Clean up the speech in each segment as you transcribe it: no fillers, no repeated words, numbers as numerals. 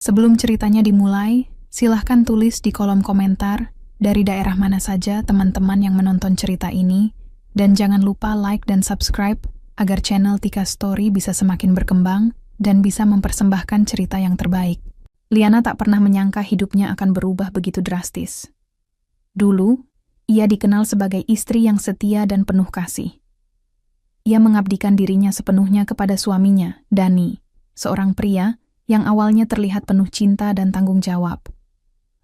Sebelum ceritanya dimulai, silahkan tulis di kolom komentar dari daerah mana saja teman-teman yang menonton cerita ini, dan jangan lupa like dan subscribe agar channel Tika Story bisa semakin berkembang dan bisa mempersembahkan cerita yang terbaik. Liana tak pernah menyangka hidupnya akan berubah begitu drastis. Dulu, ia dikenal sebagai istri yang setia dan penuh kasih. Ia mengabdikan dirinya sepenuhnya kepada suaminya, Dani, seorang pria yang awalnya terlihat penuh cinta dan tanggung jawab.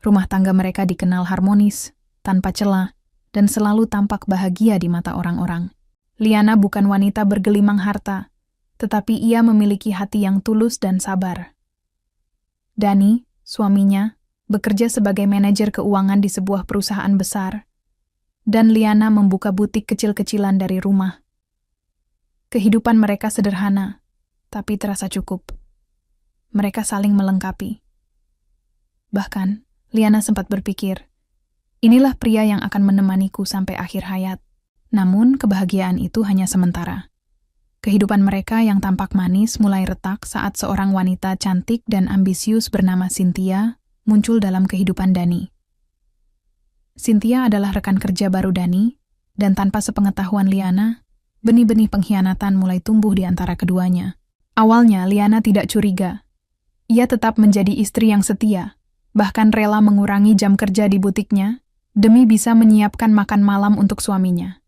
Rumah tangga mereka dikenal harmonis, tanpa celah, dan selalu tampak bahagia di mata orang-orang. Liana bukan wanita bergelimang harta, tetapi ia memiliki hati yang tulus dan sabar. Dani, suaminya, bekerja sebagai manajer keuangan di sebuah perusahaan besar, dan Liana membuka butik kecil-kecilan dari rumah. Kehidupan mereka sederhana, tapi terasa cukup. Mereka saling melengkapi. Bahkan, Liana sempat berpikir, inilah pria yang akan menemaniku sampai akhir hayat. Namun, kebahagiaan itu hanya sementara. Kehidupan mereka yang tampak manis mulai retak saat seorang wanita cantik dan ambisius bernama Cynthia muncul dalam kehidupan Dani. Cynthia adalah rekan kerja baru Dani, dan tanpa sepengetahuan Liana, benih-benih pengkhianatan mulai tumbuh di antara keduanya. Awalnya, Liana tidak curiga. Ia tetap menjadi istri yang setia, bahkan rela mengurangi jam kerja di butiknya demi bisa menyiapkan makan malam untuk suaminya.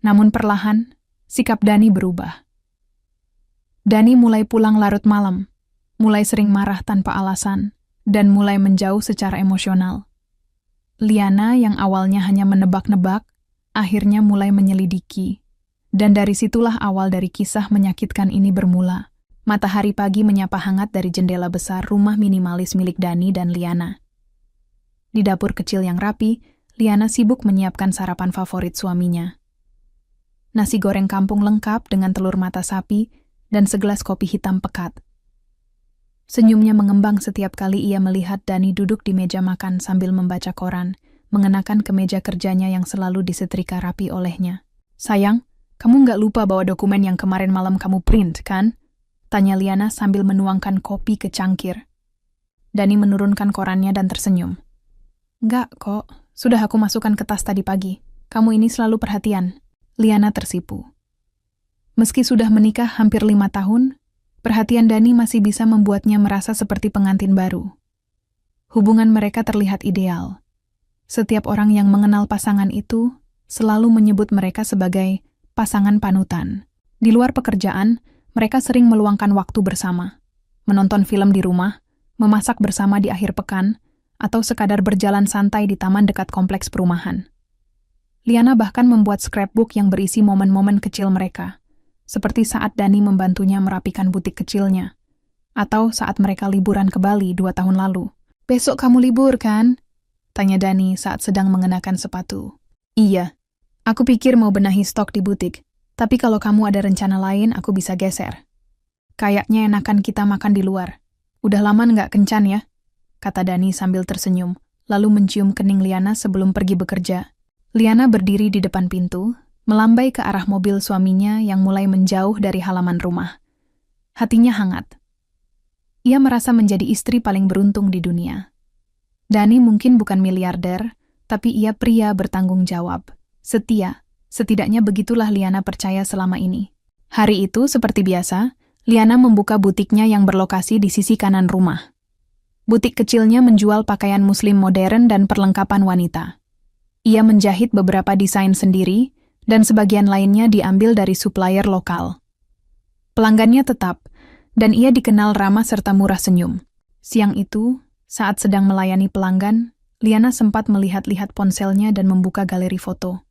Namun perlahan, sikap Dani berubah. Dani mulai pulang larut malam, mulai sering marah tanpa alasan, dan mulai menjauh secara emosional. Liana yang awalnya hanya menebak-nebak, akhirnya mulai menyelidiki. Dan dari situlah awal dari kisah menyakitkan ini bermula. Matahari pagi menyapa hangat dari jendela besar rumah minimalis milik Dani dan Liana. Di dapur kecil yang rapi, Liana sibuk menyiapkan sarapan favorit suaminya. Nasi goreng kampung lengkap dengan telur mata sapi dan segelas kopi hitam pekat. Senyumnya mengembang setiap kali ia melihat Dani duduk di meja makan sambil membaca koran, mengenakan kemeja kerjanya yang selalu disetrika rapi olehnya. "Sayang, kamu nggak lupa bawa dokumen yang kemarin malam kamu print, kan?" tanya Liana sambil menuangkan kopi ke cangkir. Dani menurunkan korannya dan tersenyum. "Nggak kok, sudah aku masukkan ke tas tadi pagi. Kamu ini selalu perhatian." Liana tersipu. Meski sudah menikah hampir 5 tahun, perhatian Dani masih bisa membuatnya merasa seperti pengantin baru. Hubungan mereka terlihat ideal. Setiap orang yang mengenal pasangan itu selalu menyebut mereka sebagai pasangan panutan. Di luar pekerjaan, mereka sering meluangkan waktu bersama, menonton film di rumah, memasak bersama di akhir pekan, atau sekadar berjalan santai di taman dekat kompleks perumahan. Liana bahkan membuat scrapbook yang berisi momen-momen kecil mereka, seperti saat Dani membantunya merapikan butik kecilnya, atau saat mereka liburan ke Bali 2 tahun lalu. "Besok kamu libur, kan?" tanya Dani saat sedang mengenakan sepatu. "Iya, aku pikir mau benahi stok di butik. Tapi kalau kamu ada rencana lain, aku bisa geser. Kayaknya enakan kita makan di luar. Udah lama nggak kencan ya?" kata Dani sambil tersenyum, lalu mencium kening Liana sebelum pergi bekerja. Liana berdiri di depan pintu, melambai ke arah mobil suaminya yang mulai menjauh dari halaman rumah. Hatinya hangat. Ia merasa menjadi istri paling beruntung di dunia. Dani mungkin bukan miliarder, tapi ia pria bertanggung jawab, setia. Setidaknya begitulah Liana percaya selama ini. Hari itu, seperti biasa, Liana membuka butiknya yang berlokasi di sisi kanan rumah. Butik kecilnya menjual pakaian muslim modern dan perlengkapan wanita. Ia menjahit beberapa desain sendiri, dan sebagian lainnya diambil dari supplier lokal. Pelanggannya tetap, dan ia dikenal ramah serta murah senyum. Siang itu, saat sedang melayani pelanggan, Liana sempat melihat-lihat ponselnya dan membuka galeri foto.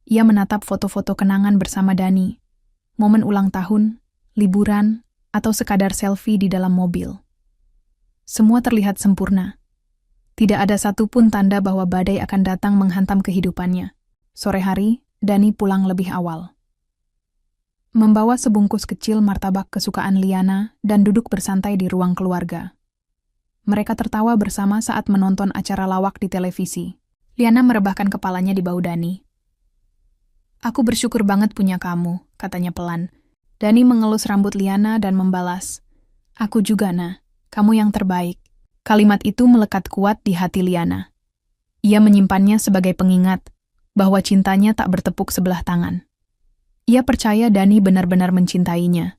Ia menatap foto-foto kenangan bersama Dani, momen ulang tahun, liburan, atau sekadar selfie di dalam mobil. Semua terlihat sempurna. Tidak ada satupun tanda bahwa badai akan datang menghantam kehidupannya. Sore hari, Dani pulang lebih awal. Membawa sebungkus kecil martabak kesukaan Liana dan duduk bersantai di ruang keluarga. Mereka tertawa bersama saat menonton acara lawak di televisi. Liana merebahkan kepalanya di bahu Dani. "Aku bersyukur banget punya kamu," katanya pelan. Dani mengelus rambut Liana dan membalas, "Aku juga, Nah. Kamu yang terbaik." Kalimat itu melekat kuat di hati Liana. Ia menyimpannya sebagai pengingat bahwa cintanya tak bertepuk sebelah tangan. Ia percaya Dani benar-benar mencintainya,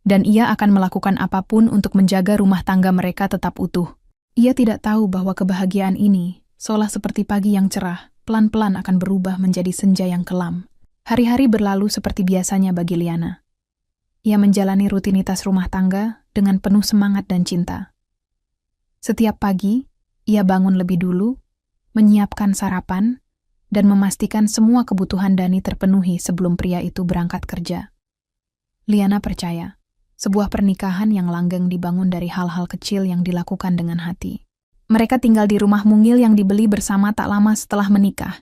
dan ia akan melakukan apapun untuk menjaga rumah tangga mereka tetap utuh. Ia tidak tahu bahwa kebahagiaan ini, seolah seperti pagi yang cerah, pelan-pelan akan berubah menjadi senja yang kelam. Hari-hari berlalu seperti biasanya bagi Liana. Ia menjalani rutinitas rumah tangga dengan penuh semangat dan cinta. Setiap pagi, ia bangun lebih dulu, menyiapkan sarapan, dan memastikan semua kebutuhan Dani terpenuhi sebelum pria itu berangkat kerja. Liana percaya, sebuah pernikahan yang langgeng dibangun dari hal-hal kecil yang dilakukan dengan hati. Mereka tinggal di rumah mungil yang dibeli bersama tak lama setelah menikah.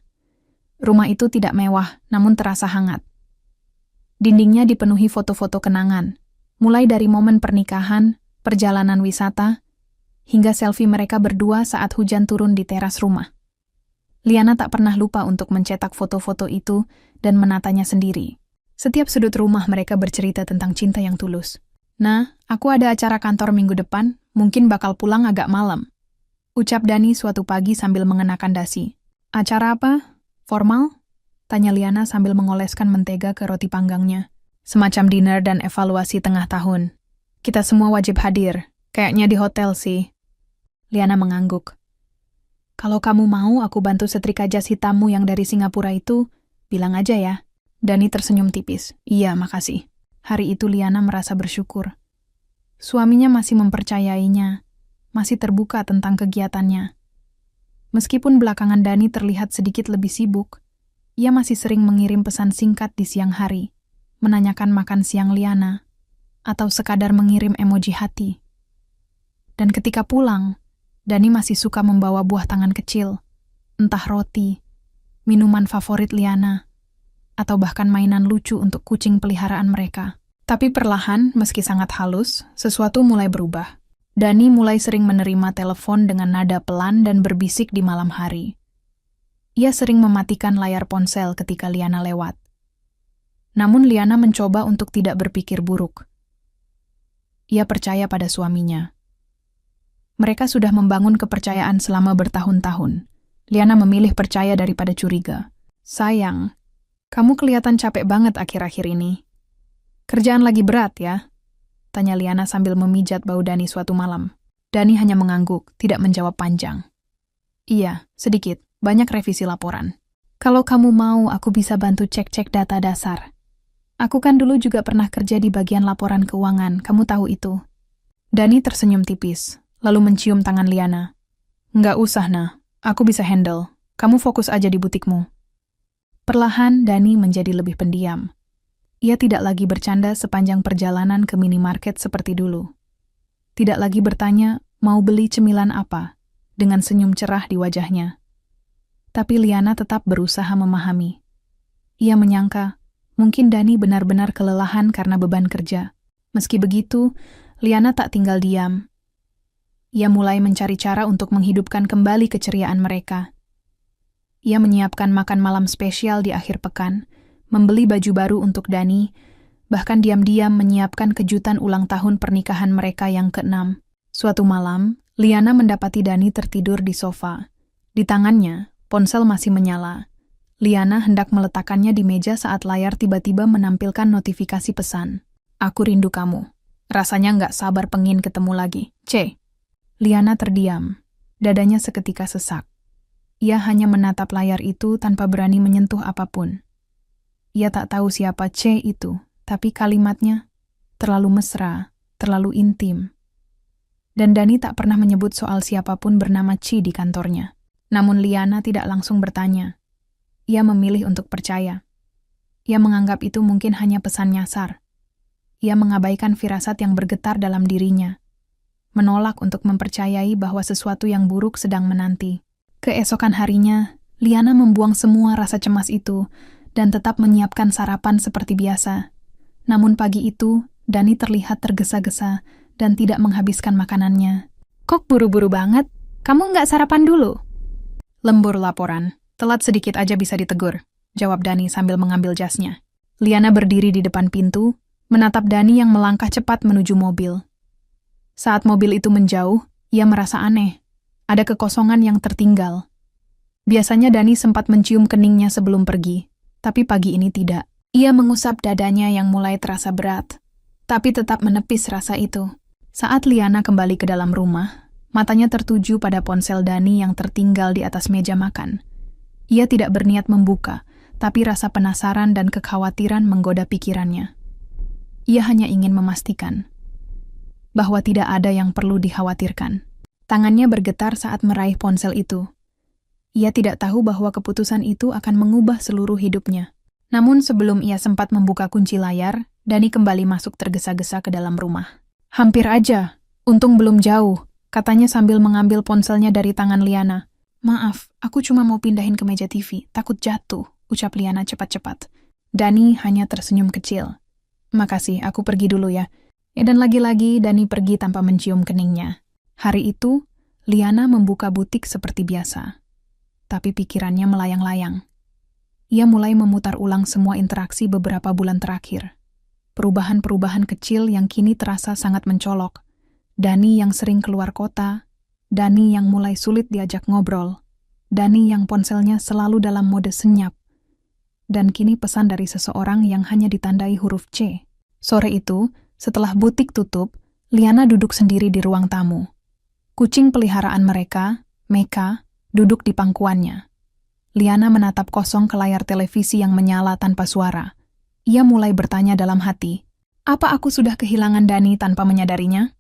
Rumah itu tidak mewah, namun terasa hangat. Dindingnya dipenuhi foto-foto kenangan, mulai dari momen pernikahan, perjalanan wisata, hingga selfie mereka berdua saat hujan turun di teras rumah. Liana tak pernah lupa untuk mencetak foto-foto itu dan menatanya sendiri. Setiap sudut rumah mereka bercerita tentang cinta yang tulus. "Nah, aku ada acara kantor minggu depan, mungkin bakal pulang agak malam," ucap Dani suatu pagi sambil mengenakan dasi. "Acara apa? Formal?" tanya Liana sambil mengoleskan mentega ke roti panggangnya. "Semacam dinner dan evaluasi tengah tahun. Kita semua wajib hadir, kayaknya di hotel sih." Liana mengangguk. "Kalau kamu mau aku bantu setrika jas hitammu yang dari Singapura itu, bilang aja ya." Dani tersenyum tipis. "Iya, makasih." Hari itu Liana merasa bersyukur. Suaminya masih mempercayainya, masih terbuka tentang kegiatannya. Meskipun belakangan Dani terlihat sedikit lebih sibuk, ia masih sering mengirim pesan singkat di siang hari, menanyakan makan siang Liana, atau sekadar mengirim emoji hati. Dan ketika pulang, Dani masih suka membawa buah tangan kecil, entah roti, minuman favorit Liana, atau bahkan mainan lucu untuk kucing peliharaan mereka. Tapi perlahan, meski sangat halus, sesuatu mulai berubah. Dani mulai sering menerima telepon dengan nada pelan dan berbisik di malam hari. Ia sering mematikan layar ponsel ketika Liana lewat. Namun Liana mencoba untuk tidak berpikir buruk. Ia percaya pada suaminya. Mereka sudah membangun kepercayaan selama bertahun-tahun. Liana memilih percaya daripada curiga. "Sayang, kamu kelihatan capek banget akhir-akhir ini. Kerjaan lagi berat ya?" tanya Liana sambil memijat bau Dani suatu malam. Dani hanya mengangguk, tidak menjawab panjang. "Iya, sedikit. Banyak revisi laporan. Kalau kamu mau, aku bisa bantu cek-cek data dasar. Aku kan dulu juga pernah kerja di bagian laporan keuangan, kamu tahu itu." Dani tersenyum tipis, lalu mencium tangan Liana. "Nggak usah, Nah. Aku bisa handle. Kamu fokus aja di butikmu." Perlahan, Dani menjadi lebih pendiam. Ia tidak lagi bercanda sepanjang perjalanan ke minimarket seperti dulu. Tidak lagi bertanya, mau beli cemilan apa, dengan senyum cerah di wajahnya. Tapi Liana tetap berusaha memahami. Ia menyangka, mungkin Dani benar-benar kelelahan karena beban kerja. Meski begitu, Liana tak tinggal diam. Ia mulai mencari cara untuk menghidupkan kembali keceriaan mereka. Ia menyiapkan makan malam spesial di akhir pekan, membeli baju baru untuk Dani, bahkan diam-diam menyiapkan kejutan ulang tahun pernikahan mereka yang ke-6. Suatu malam, Liana mendapati Dani tertidur di sofa. Di tangannya, ponsel masih menyala. Liana hendak meletakkannya di meja saat layar tiba-tiba menampilkan notifikasi pesan. "Aku rindu kamu. Rasanya nggak sabar pengin ketemu lagi. C." Liana terdiam. Dadanya seketika sesak. Ia hanya menatap layar itu tanpa berani menyentuh apapun. Ia tak tahu siapa C itu, tapi kalimatnya terlalu mesra, terlalu intim. Dan Dani tak pernah menyebut soal siapapun bernama Ci di kantornya. Namun Liana tidak langsung bertanya. Ia memilih untuk percaya. Ia menganggap itu mungkin hanya pesan nyasar. Ia mengabaikan firasat yang bergetar dalam dirinya. Menolak untuk mempercayai bahwa sesuatu yang buruk sedang menanti. Keesokan harinya, Liana membuang semua rasa cemas itu dan tetap menyiapkan sarapan seperti biasa. Namun pagi itu, Dani terlihat tergesa-gesa dan tidak menghabiskan makanannya. "Kok buru-buru banget? Kamu nggak sarapan dulu?" "Lembur laporan. Telat sedikit aja bisa ditegur," jawab Dani sambil mengambil jasnya. Liana berdiri di depan pintu, menatap Dani yang melangkah cepat menuju mobil. Saat mobil itu menjauh, Ia merasa aneh. Ada kekosongan yang tertinggal. Biasanya Dani sempat mencium keningnya sebelum pergi, tapi pagi ini tidak. Ia mengusap dadanya yang mulai terasa berat, tapi tetap menepis rasa itu. Saat Liana kembali ke dalam rumah, matanya tertuju pada ponsel Dani yang tertinggal di atas meja makan. Ia tidak berniat membuka, tapi rasa penasaran dan kekhawatiran menggoda pikirannya. Ia hanya ingin memastikan bahwa tidak ada yang perlu dikhawatirkan. Tangannya bergetar saat meraih ponsel itu. Ia tidak tahu bahwa keputusan itu akan mengubah seluruh hidupnya. Namun sebelum ia sempat membuka kunci layar, Dani kembali masuk tergesa-gesa ke dalam rumah. Hampir aja, untung belum jauh, katanya sambil mengambil ponselnya dari tangan Liana. Maaf, aku cuma mau pindahin ke meja TV, takut jatuh, ucap Liana cepat-cepat. Dani hanya tersenyum kecil. Makasih, aku pergi dulu ya. Dan lagi-lagi Dani pergi tanpa mencium keningnya. Hari itu, Liana membuka butik seperti biasa. Tapi pikirannya melayang-layang. Ia mulai memutar ulang semua interaksi beberapa bulan terakhir. Perubahan-perubahan kecil yang kini terasa sangat mencolok. Dani yang sering keluar kota, Dani yang mulai sulit diajak ngobrol, Dani yang ponselnya selalu dalam mode senyap, dan kini pesan dari seseorang yang hanya ditandai huruf C. Sore itu, setelah butik tutup, Liana duduk sendiri di ruang tamu. Kucing peliharaan mereka, Meka, duduk di pangkuannya. Liana menatap kosong ke layar televisi yang menyala tanpa suara. Ia mulai bertanya dalam hati, apa aku sudah kehilangan Dani tanpa menyadarinya?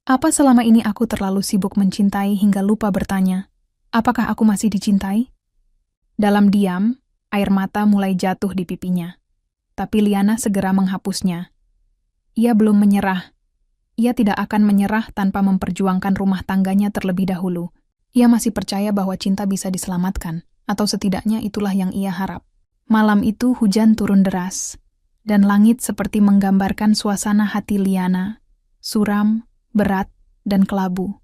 Apa selama ini aku terlalu sibuk mencintai hingga lupa bertanya, apakah aku masih dicintai? Dalam diam, air mata mulai jatuh di pipinya. Tapi Liana segera menghapusnya. Ia belum menyerah. Ia tidak akan menyerah tanpa memperjuangkan rumah tangganya terlebih dahulu. Ia masih percaya bahwa cinta bisa diselamatkan, atau setidaknya itulah yang ia harap. Malam itu hujan turun deras, dan langit seperti menggambarkan suasana hati Liana, suram, berat, dan kelabu.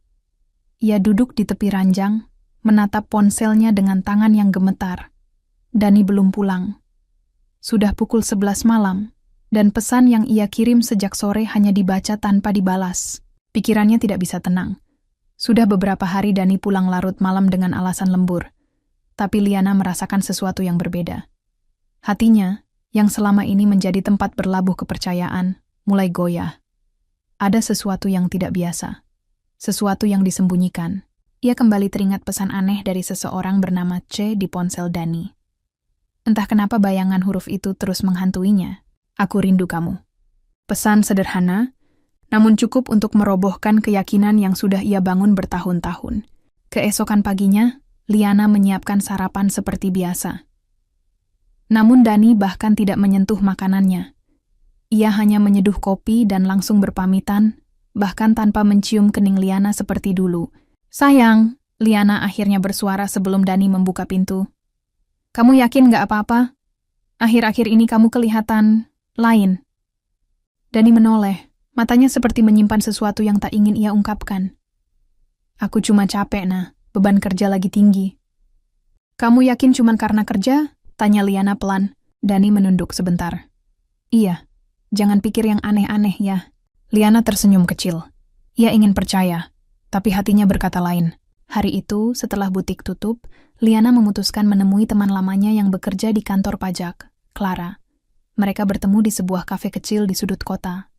Ia duduk di tepi ranjang, menatap ponselnya dengan tangan yang gemetar. Dani belum pulang. Sudah pukul 11 malam, dan pesan yang ia kirim sejak sore hanya dibaca tanpa dibalas. Pikirannya tidak bisa tenang. Sudah beberapa hari Dani pulang larut malam dengan alasan lembur. Tapi Liana merasakan sesuatu yang berbeda. Hatinya, yang selama ini menjadi tempat berlabuh kepercayaan, mulai goyah. Ada sesuatu yang tidak biasa. Sesuatu yang disembunyikan. Ia kembali teringat pesan aneh dari seseorang bernama C di ponsel Dani. Entah kenapa bayangan huruf itu terus menghantuinya. Aku rindu kamu. Pesan sederhana, namun cukup untuk merobohkan keyakinan yang sudah ia bangun bertahun-tahun. Keesokan paginya, Liana menyiapkan sarapan seperti biasa. Namun Dani bahkan tidak menyentuh makanannya. Ia hanya menyeduh kopi dan langsung berpamitan, bahkan tanpa mencium kening Liana seperti dulu. Sayang, Liana akhirnya bersuara sebelum Dani membuka pintu. Kamu yakin gak apa-apa? Akhir-akhir ini kamu kelihatan lain. Dani menoleh, matanya seperti menyimpan sesuatu yang tak ingin ia ungkapkan. Aku cuma capek, nah, beban kerja lagi tinggi. Kamu yakin cuma karena kerja? Tanya Liana pelan. Dani menunduk sebentar. Iya, jangan pikir yang aneh-aneh ya. Liana tersenyum kecil. Ia ingin percaya, tapi hatinya berkata lain. Hari itu, setelah butik tutup, Liana memutuskan menemui teman lamanya yang bekerja di kantor pajak, Clara. Mereka bertemu di sebuah kafe kecil di sudut kota.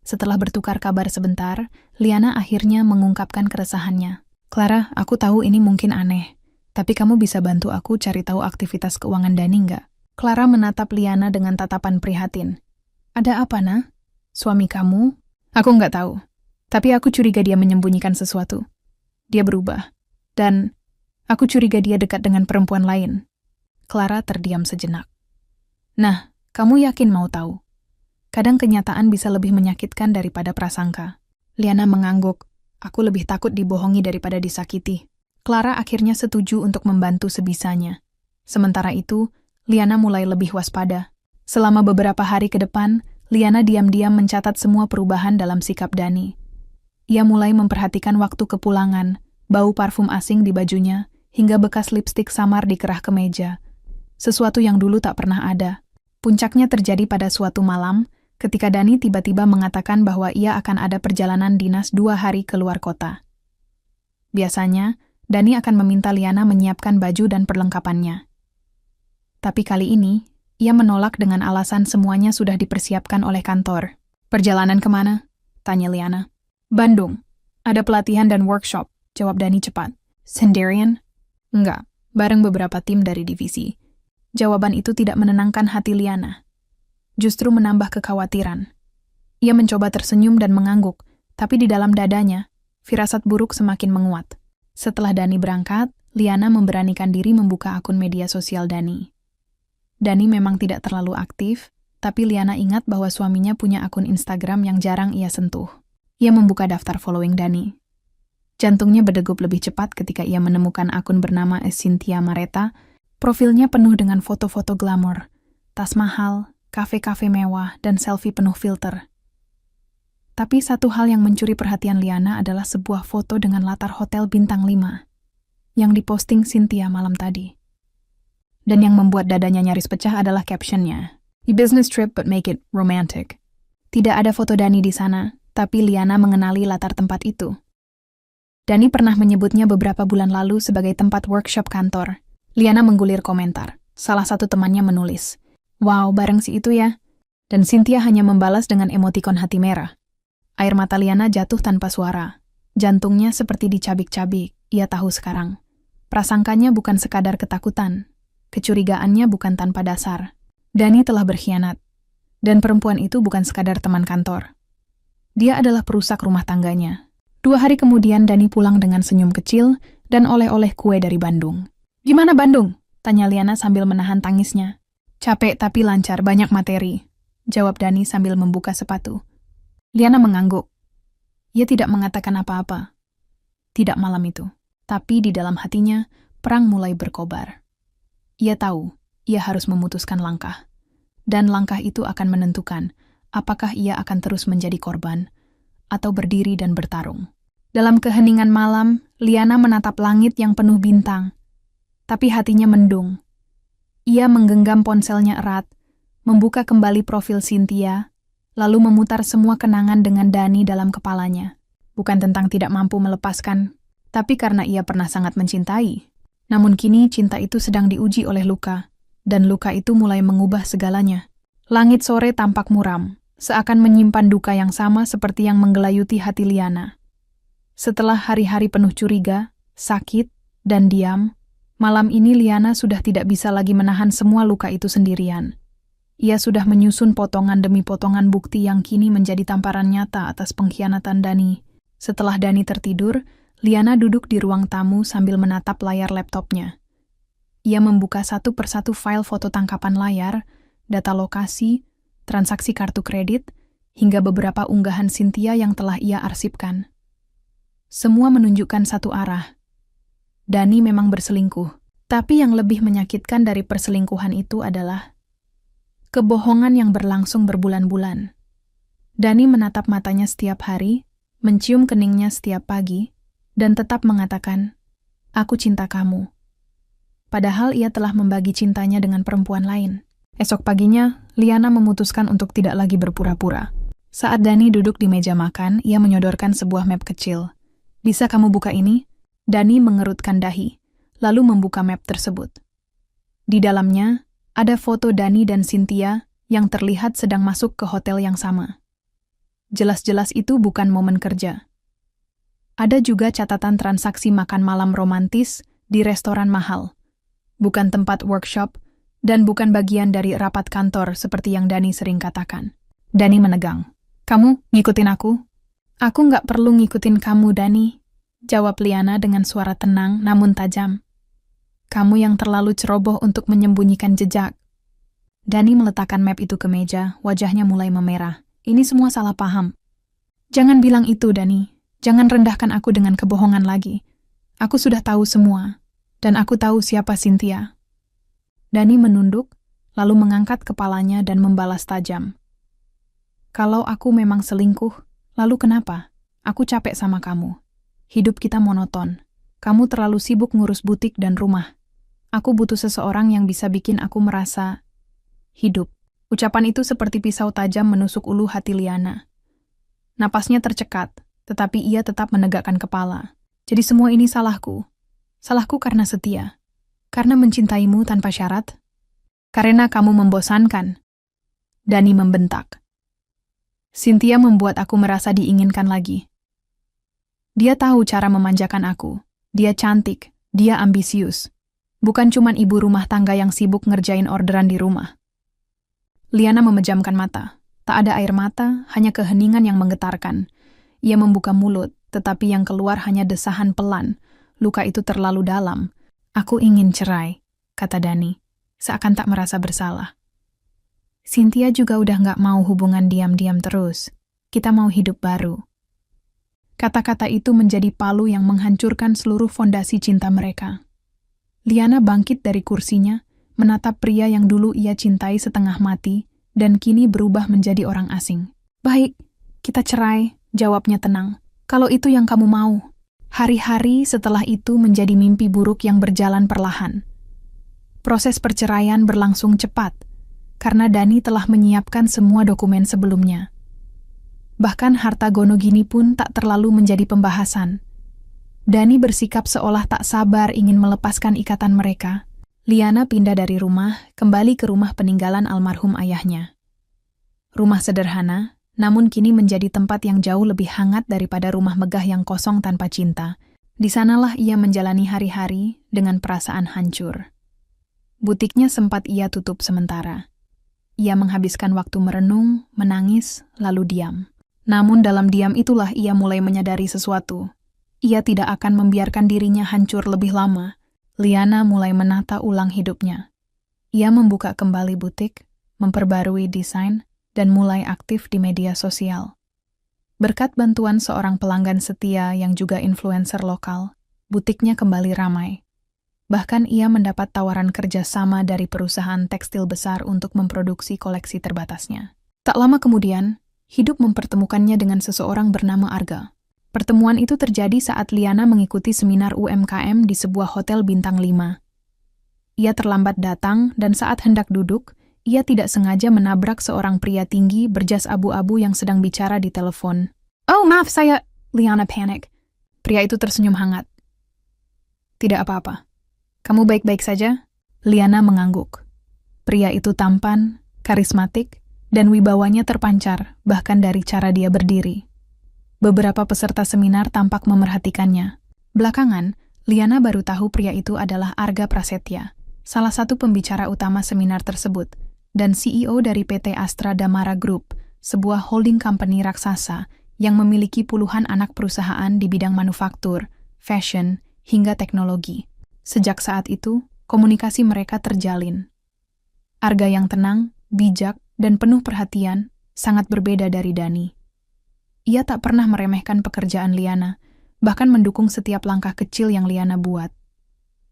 Setelah bertukar kabar sebentar, Liana akhirnya mengungkapkan keresahannya. Clara, aku tahu ini mungkin aneh, tapi kamu bisa bantu aku cari tahu aktivitas keuangan Dani nggak? Clara menatap Liana dengan tatapan prihatin. Ada apa, Nah? Suami kamu? Aku nggak tahu, tapi aku curiga dia menyembunyikan sesuatu. Dia berubah, dan aku curiga dia dekat dengan perempuan lain. Clara terdiam sejenak. Nah, kamu yakin mau tahu? Kadang kenyataan bisa lebih menyakitkan daripada prasangka. Liana mengangguk. Aku lebih takut dibohongi daripada disakiti. Clara akhirnya setuju untuk membantu sebisanya. Sementara itu, Liana mulai lebih waspada. Selama beberapa hari ke depan, Liana diam-diam mencatat semua perubahan dalam sikap Dani. Ia mulai memperhatikan waktu kepulangan, bau parfum asing di bajunya, hingga bekas lipstik samar di kerah kemeja. Sesuatu yang dulu tak pernah ada. Puncaknya terjadi pada suatu malam, ketika Dani tiba-tiba mengatakan bahwa ia akan ada perjalanan dinas 2 hari keluar kota. Biasanya, Dani akan meminta Liana menyiapkan baju dan perlengkapannya. Tapi kali ini, ia menolak dengan alasan semuanya sudah dipersiapkan oleh kantor. Perjalanan kemana? Tanya Liana. Bandung. Ada pelatihan dan workshop, jawab Dani cepat. Sendirian? Enggak, bareng beberapa tim dari divisi. Jawaban itu tidak menenangkan hati Liana. Justru menambah kekhawatiran. Ia mencoba tersenyum dan mengangguk, tapi di dalam dadanya, firasat buruk semakin menguat. Setelah Dani berangkat, Liana memberanikan diri membuka akun media sosial Dani. Dani memang tidak terlalu aktif, tapi Liana ingat bahwa suaminya punya akun Instagram yang jarang ia sentuh. Ia membuka daftar following Dani. Jantungnya berdegup lebih cepat ketika ia menemukan akun bernama Cynthia Mareta. Profilnya penuh dengan foto-foto glamor, tas mahal, kafe-kafe mewah, dan selfie penuh filter. Tapi satu hal yang mencuri perhatian Liana adalah sebuah foto dengan latar hotel bintang 5 yang diposting Cynthia malam tadi. Dan yang membuat dadanya nyaris pecah adalah captionnya. A business trip but make it romantic. Tidak ada foto Dani di sana, tapi Liana mengenali latar tempat itu. Dani pernah menyebutnya beberapa bulan lalu sebagai tempat workshop kantor. Liana menggulir komentar. Salah satu temannya menulis, "Wow, bareng si itu ya." Dan Cynthia hanya membalas dengan emotikon hati merah. Air mata Liana jatuh tanpa suara. Jantungnya seperti dicabik-cabik, ia tahu sekarang. Prasangkanya bukan sekadar ketakutan. Kecurigaannya bukan tanpa dasar. Dani telah berkhianat. Dan perempuan itu bukan sekadar teman kantor. Dia adalah perusak rumah tangganya. 2 hari kemudian Dani pulang dengan senyum kecil dan oleh-oleh kue dari Bandung. "Gimana Bandung?" tanya Liana sambil menahan tangisnya. "Capek tapi lancar, banyak materi," jawab Dani sambil membuka sepatu. Liana mengangguk. Ia tidak mengatakan apa-apa. Tidak malam itu. Tapi di dalam hatinya, perang mulai berkobar. Ia tahu, ia harus memutuskan langkah. Dan langkah itu akan menentukan apakah ia akan terus menjadi korban atau berdiri dan bertarung. Dalam keheningan malam, Liana menatap langit yang penuh bintang. Tapi hatinya mendung. Ia menggenggam ponselnya erat, membuka kembali profil Cynthia, lalu memutar semua kenangan dengan Dani dalam kepalanya. Bukan tentang tidak mampu melepaskan, tapi karena ia pernah sangat mencintai. Namun kini cinta itu sedang diuji oleh luka, dan luka itu mulai mengubah segalanya. Langit sore tampak muram, seakan menyimpan duka yang sama seperti yang menggelayuti hati Liana. Setelah hari-hari penuh curiga, sakit, dan diam, malam ini Liana sudah tidak bisa lagi menahan semua luka itu sendirian. Ia sudah menyusun potongan demi potongan bukti yang kini menjadi tamparan nyata atas pengkhianatan Dani. Setelah Dani tertidur, Liana duduk di ruang tamu sambil menatap layar laptopnya. Ia membuka satu persatu file foto tangkapan layar, data lokasi, transaksi kartu kredit, hingga beberapa unggahan Cynthia yang telah ia arsipkan. Semua menunjukkan satu arah. Dani memang berselingkuh, tapi yang lebih menyakitkan dari perselingkuhan itu adalah kebohongan yang berlangsung berbulan-bulan. Dani menatap matanya setiap hari, mencium keningnya setiap pagi, dan tetap mengatakan, "Aku cinta kamu." Padahal ia telah membagi cintanya dengan perempuan lain. Esok paginya, Liana memutuskan untuk tidak lagi berpura-pura. Saat Dani duduk di meja makan, ia menyodorkan sebuah map kecil. "Bisa kamu buka ini?" Dani mengerutkan dahi, lalu membuka map tersebut. Di dalamnya, ada foto Dani dan Cynthia yang terlihat sedang masuk ke hotel yang sama. Jelas-jelas itu bukan momen kerja. Ada juga catatan transaksi makan malam romantis di restoran mahal. Bukan tempat workshop, dan bukan bagian dari rapat kantor seperti yang Dani sering katakan. Dani menegang. "Kamu ngikutin aku?" "Aku nggak perlu ngikutin kamu, Dani," jawab Liana dengan suara tenang namun tajam. "Kamu yang terlalu ceroboh untuk menyembunyikan jejak." Dani meletakkan map itu ke meja, wajahnya mulai memerah. "Ini semua salah paham." "Jangan bilang itu, Dani. Jangan rendahkan aku dengan kebohongan lagi. Aku sudah tahu semua, dan aku tahu siapa Cynthia." Dani menunduk, lalu mengangkat kepalanya dan membalas tajam. "Kalau aku memang selingkuh, lalu kenapa? Aku capek sama kamu. Hidup kita monoton. Kamu terlalu sibuk ngurus butik dan rumah. Aku butuh seseorang yang bisa bikin aku merasa hidup." Ucapan itu seperti pisau tajam menusuk ulu hati Liana. Napasnya tercekat, tetapi ia tetap menegakkan kepala. Jadi semua ini salahku. Salahku karena setia. Karena mencintaimu tanpa syarat. Karena kamu membosankan. Dani membentak. Cynthia membuat aku merasa diinginkan lagi. Dia tahu cara memanjakan aku. Dia cantik. Dia ambisius. Bukan cuman ibu rumah tangga yang sibuk ngerjain orderan di rumah. Liana memejamkan mata. Tak ada air mata, hanya keheningan yang menggetarkan. Ia membuka mulut, tetapi yang keluar hanya desahan pelan. Luka itu terlalu dalam. Aku ingin cerai, kata Dani, seakan tak merasa bersalah. Cynthia juga udah gak mau hubungan diam-diam terus. Kita mau hidup baru. Kata-kata itu menjadi palu yang menghancurkan seluruh fondasi cinta mereka. Liana bangkit dari kursinya, menatap pria yang dulu ia cintai setengah mati, dan kini berubah menjadi orang asing. Baik, kita cerai, jawabnya tenang. Kalau itu yang kamu mau. Hari-hari setelah itu menjadi mimpi buruk yang berjalan perlahan. Proses perceraian berlangsung cepat, karena Dani telah menyiapkan semua dokumen sebelumnya. Bahkan harta Gonogini pun tak terlalu menjadi pembahasan. Dani bersikap seolah tak sabar ingin melepaskan ikatan mereka. Liana pindah dari rumah, kembali ke rumah peninggalan almarhum ayahnya. Rumah sederhana, namun kini menjadi tempat yang jauh lebih hangat daripada rumah megah yang kosong tanpa cinta. Di sanalah ia menjalani hari-hari dengan perasaan hancur. Butiknya sempat ia tutup sementara. Ia menghabiskan waktu merenung, menangis, lalu diam. Namun dalam diam itulah ia mulai menyadari sesuatu. Ia tidak akan membiarkan dirinya hancur lebih lama. Liana mulai menata ulang hidupnya. Ia membuka kembali butik, memperbarui desain, dan mulai aktif di media sosial. Berkat bantuan seorang pelanggan setia yang juga influencer lokal, butiknya kembali ramai. Bahkan ia mendapat tawaran kerja sama dari perusahaan tekstil besar untuk memproduksi koleksi terbatasnya. Tak lama kemudian, hidup mempertemukannya dengan seseorang bernama Arga. Pertemuan itu terjadi saat Liana mengikuti seminar UMKM di sebuah hotel bintang 5. Ia terlambat datang dan saat hendak duduk, ia tidak sengaja menabrak seorang pria tinggi berjas abu-abu yang sedang bicara di telepon. Oh, maaf saya, Liana panik. Pria itu tersenyum hangat. Tidak apa-apa. Kamu baik-baik saja? Liana mengangguk. Pria itu tampan, karismatik, dan wibawanya terpancar, bahkan dari cara dia berdiri. Beberapa peserta seminar tampak memerhatikannya. Belakangan, Liana baru tahu pria itu adalah Arga Prasetya, salah satu pembicara utama seminar tersebut, dan CEO dari PT Astra Damara Group, sebuah holding company raksasa yang memiliki puluhan anak perusahaan di bidang manufaktur, fashion, hingga teknologi. Sejak saat itu, komunikasi mereka terjalin. Arga yang tenang, bijak, dan penuh perhatian sangat berbeda dari Dani. Ia tak pernah meremehkan pekerjaan Liana, bahkan mendukung setiap langkah kecil yang Liana buat.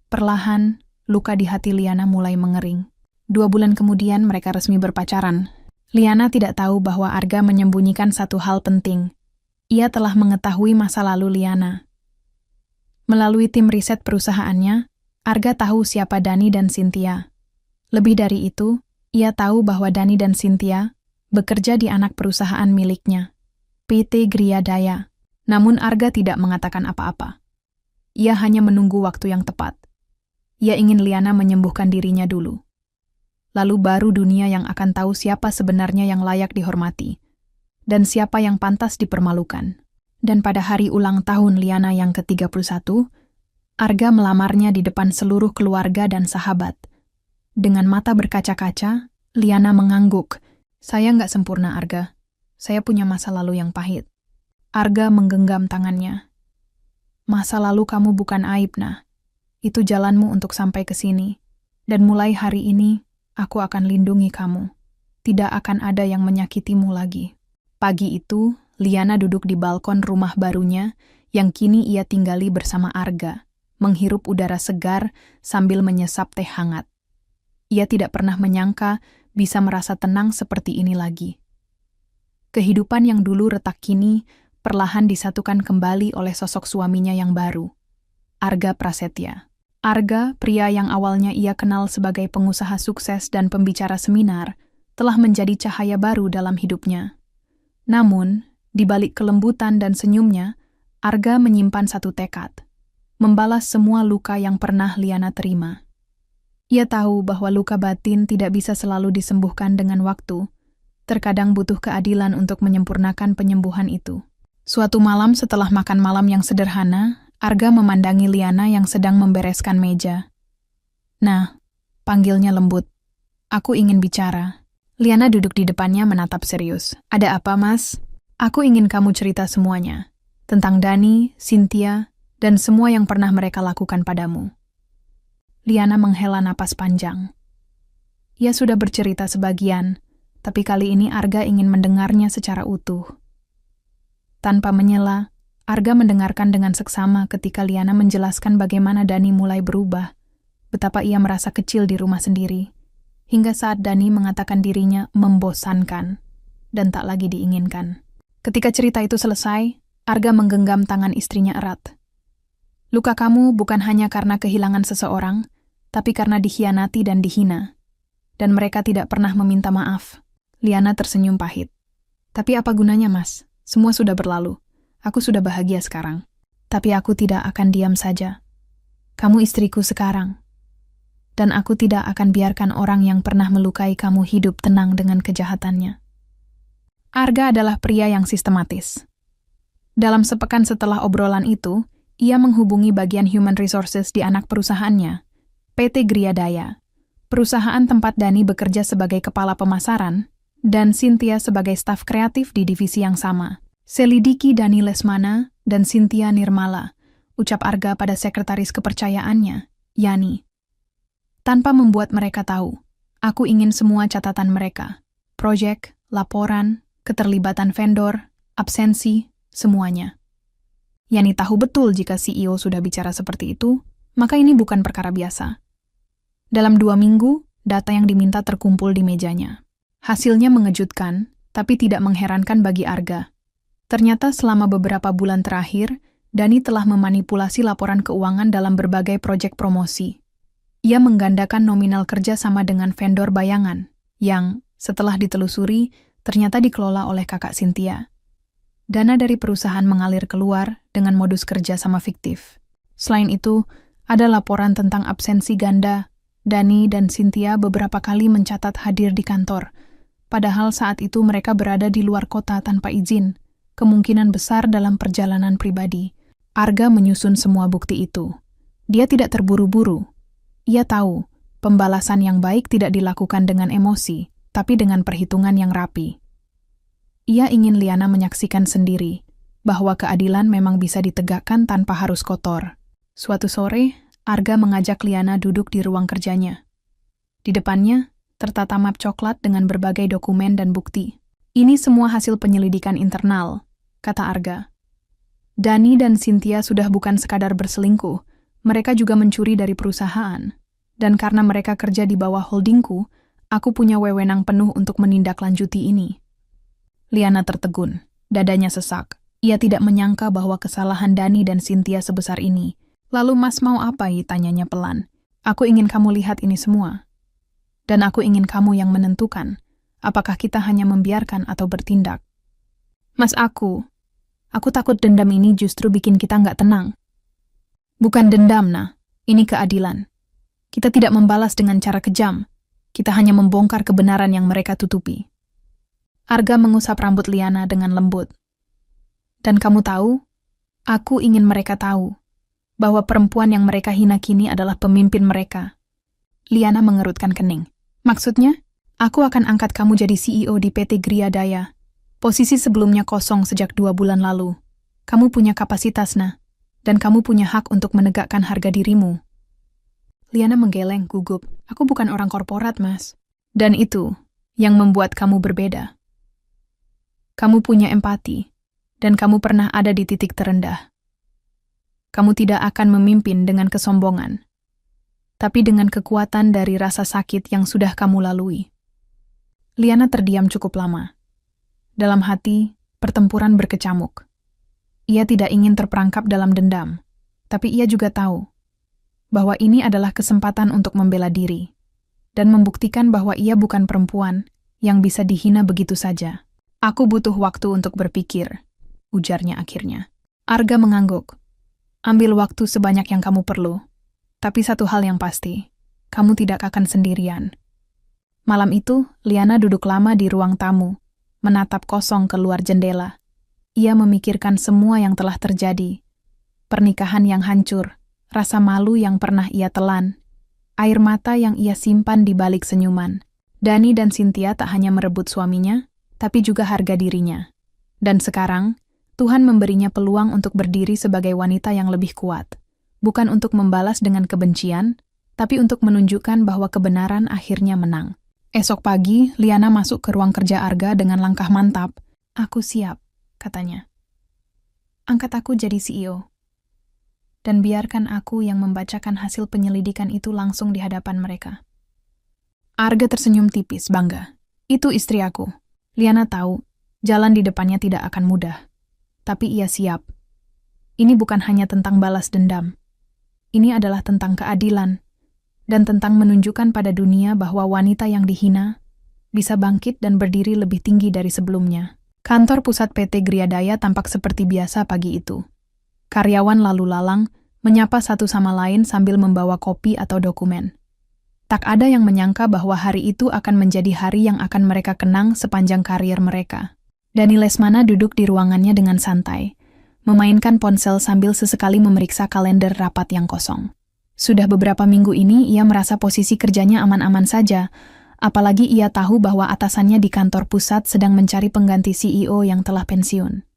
Perlahan, luka di hati Liana mulai mengering. 2 bulan kemudian mereka resmi berpacaran. Liana tidak tahu bahwa Arga menyembunyikan satu hal penting. Ia telah mengetahui masa lalu Liana. Melalui tim riset perusahaannya, Arga tahu siapa Dani dan Cynthia. Lebih dari itu, ia tahu bahwa Dani dan Cynthia bekerja di anak perusahaan miliknya, PT Griadaya. Namun Arga tidak mengatakan apa-apa. Ia hanya menunggu waktu yang tepat. Ia ingin Liana menyembuhkan dirinya dulu. Lalu baru dunia yang akan tahu siapa sebenarnya yang layak dihormati, dan siapa yang pantas dipermalukan. Dan pada hari ulang tahun Liana yang ke-31, Arga melamarnya di depan seluruh keluarga dan sahabat. Dengan mata berkaca-kaca, Liana mengangguk. Saya nggak sempurna, Arga. Saya punya masa lalu yang pahit. Arga menggenggam tangannya. Masa lalu kamu bukan aib, nah. Itu jalanmu untuk sampai ke sini. Dan mulai hari ini, aku akan lindungi kamu. Tidak akan ada yang menyakitimu lagi. Pagi itu, Liana duduk di balkon rumah barunya yang kini ia tinggali bersama Arga, menghirup udara segar sambil menyesap teh hangat. Ia tidak pernah menyangka bisa merasa tenang seperti ini lagi. Kehidupan yang dulu retak kini perlahan disatukan kembali oleh sosok suaminya yang baru, Arga Prasetya. Arga, pria yang awalnya ia kenal sebagai pengusaha sukses dan pembicara seminar, telah menjadi cahaya baru dalam hidupnya. Namun, di balik kelembutan dan senyumnya, Arga menyimpan satu tekad. membalas semua luka yang pernah Liana terima. Ia tahu bahwa luka batin tidak bisa selalu disembuhkan dengan waktu, terkadang butuh keadilan untuk menyempurnakan penyembuhan itu. Suatu malam setelah makan malam yang sederhana, Arga memandangi Liana yang sedang membereskan meja. "Nah," panggilnya lembut, "aku ingin bicara." Liana duduk di depannya menatap serius. "Ada apa, Mas?" "Aku ingin kamu cerita semuanya. Tentang Dani, Cynthia, dan semua yang pernah mereka lakukan padamu." Liana menghela napas panjang. Ia sudah bercerita sebagian, tapi kali ini Arga ingin mendengarnya secara utuh. Tanpa menyela, Arga mendengarkan dengan seksama ketika Liana menjelaskan bagaimana Dani mulai berubah, betapa ia merasa kecil di rumah sendiri, hingga saat Dani mengatakan dirinya membosankan dan tak lagi diinginkan. Ketika cerita itu selesai, Arga menggenggam tangan istrinya erat. "Luka kamu bukan hanya karena kehilangan seseorang, tapi karena dikhianati dan dihina. Dan mereka tidak pernah meminta maaf." Liana tersenyum pahit. "Tapi apa gunanya, Mas? Semua sudah berlalu. Aku sudah bahagia sekarang. Tapi aku tidak akan diam saja. Kamu istriku sekarang. Dan aku tidak akan biarkan orang yang pernah melukai kamu hidup tenang dengan kejahatannya." Arga adalah pria yang sistematis. Dalam sepekan setelah obrolan itu, ia menghubungi bagian Human Resources di anak perusahaannya, PT Griadaya, perusahaan tempat Dani bekerja sebagai kepala pemasaran, dan Cynthia sebagai staf kreatif di divisi yang sama. "Selidiki Dani Lesmana dan Cynthia Nirmala," ucap Arga pada sekretaris kepercayaannya, Yani. "Tanpa membuat mereka tahu, aku ingin semua catatan mereka, proyek, laporan, keterlibatan vendor, absensi, semuanya." Yani tahu betul jika CEO sudah bicara seperti itu, maka ini bukan perkara biasa. Dalam 2 minggu, data yang diminta terkumpul di mejanya. Hasilnya mengejutkan, tapi tidak mengherankan bagi Arga. Ternyata selama beberapa bulan terakhir, Dani telah memanipulasi laporan keuangan dalam berbagai proyek promosi. Ia menggandakan nominal kerja sama dengan vendor bayangan, yang, setelah ditelusuri, ternyata dikelola oleh kakak Cynthia. Dana dari perusahaan mengalir keluar dengan modus kerja sama fiktif. Selain itu, ada laporan tentang absensi ganda. Dani dan Cynthia beberapa kali mencatat hadir di kantor, padahal saat itu mereka berada di luar kota tanpa izin, kemungkinan besar dalam perjalanan pribadi. Arga menyusun semua bukti itu. Dia tidak terburu-buru. Ia tahu, pembalasan yang baik tidak dilakukan dengan emosi, tapi dengan perhitungan yang rapi. Ia ingin Liana menyaksikan sendiri bahwa keadilan memang bisa ditegakkan tanpa harus kotor. Suatu sore, Arga mengajak Liana duduk di ruang kerjanya. Di depannya, tertata map coklat dengan berbagai dokumen dan bukti. "Ini semua hasil penyelidikan internal," kata Arga. "Dani dan Cynthia sudah bukan sekadar berselingkuh, mereka juga mencuri dari perusahaan. Dan karena mereka kerja di bawah holdingku, aku punya wewenang penuh untuk menindaklanjuti ini." Liana tertegun, dadanya sesak. Ia tidak menyangka bahwa kesalahan Dani dan Cynthia sebesar ini. "Lalu Mas mau apa?" tanyanya pelan. "Aku ingin kamu lihat ini semua. Dan aku ingin kamu yang menentukan, apakah kita hanya membiarkan atau bertindak." "Mas, aku takut dendam ini justru bikin kita nggak tenang." "Bukan dendam, Nah. Ini keadilan. Kita tidak membalas dengan cara kejam. Kita hanya membongkar kebenaran yang mereka tutupi." Arga mengusap rambut Liana dengan lembut. "Dan kamu tahu, aku ingin mereka tahu bahwa perempuan yang mereka hina kini adalah pemimpin mereka." Liana mengerutkan kening. "Maksudnya, aku akan angkat kamu jadi CEO di PT Griadaya. Posisi sebelumnya kosong sejak 2 bulan lalu. Kamu punya kapasitas, Nah, dan kamu punya hak untuk menegakkan harga dirimu." Liana menggeleng gugup. "Aku bukan orang korporat, Mas." "Dan itu yang membuat kamu berbeda. Kamu punya empati, dan kamu pernah ada di titik terendah. Kamu tidak akan memimpin dengan kesombongan, tapi dengan kekuatan dari rasa sakit yang sudah kamu lalui." Liana terdiam cukup lama. Dalam hati, pertempuran berkecamuk. Ia tidak ingin terperangkap dalam dendam, tapi ia juga tahu bahwa ini adalah kesempatan untuk membela diri dan membuktikan bahwa ia bukan perempuan yang bisa dihina begitu saja. "Aku butuh waktu untuk berpikir," ujarnya akhirnya. Arga mengangguk. Ambil waktu sebanyak yang kamu perlu. Tapi satu hal yang pasti, kamu tidak akan sendirian. Malam itu, Liana duduk lama di ruang tamu, menatap kosong keluar jendela. Ia memikirkan semua yang telah terjadi. Pernikahan yang hancur, rasa malu yang pernah ia telan, air mata yang ia simpan di balik senyuman. Dani dan Cynthia tak hanya merebut suaminya, tapi juga harga dirinya. Dan sekarang, Tuhan memberinya peluang untuk berdiri sebagai wanita yang lebih kuat. Bukan untuk membalas dengan kebencian, tapi untuk menunjukkan bahwa kebenaran akhirnya menang. Esok pagi, Liana masuk ke ruang kerja Arga dengan langkah mantap. "Aku siap," katanya. "Angkat aku jadi CEO. Dan biarkan aku yang membacakan hasil penyelidikan itu langsung di hadapan mereka." Arga tersenyum tipis, bangga. "Itu istri aku." Liana tahu, jalan di depannya tidak akan mudah. Tapi ia siap. Ini bukan hanya tentang balas dendam. Ini adalah tentang keadilan, dan tentang menunjukkan pada dunia bahwa wanita yang dihina bisa bangkit dan berdiri lebih tinggi dari sebelumnya. Kantor pusat PT Griadaya tampak seperti biasa pagi itu. Karyawan lalu lalang, menyapa satu sama lain sambil membawa kopi atau dokumen. Tak ada yang menyangka bahwa hari itu akan menjadi hari yang akan mereka kenang sepanjang karier mereka. Dani Lesmana duduk di ruangannya dengan santai, memainkan ponsel sambil sesekali memeriksa kalender rapat yang kosong. Sudah beberapa minggu ini ia merasa posisi kerjanya aman-aman saja, apalagi ia tahu bahwa atasannya di kantor pusat sedang mencari pengganti CEO yang telah pensiun.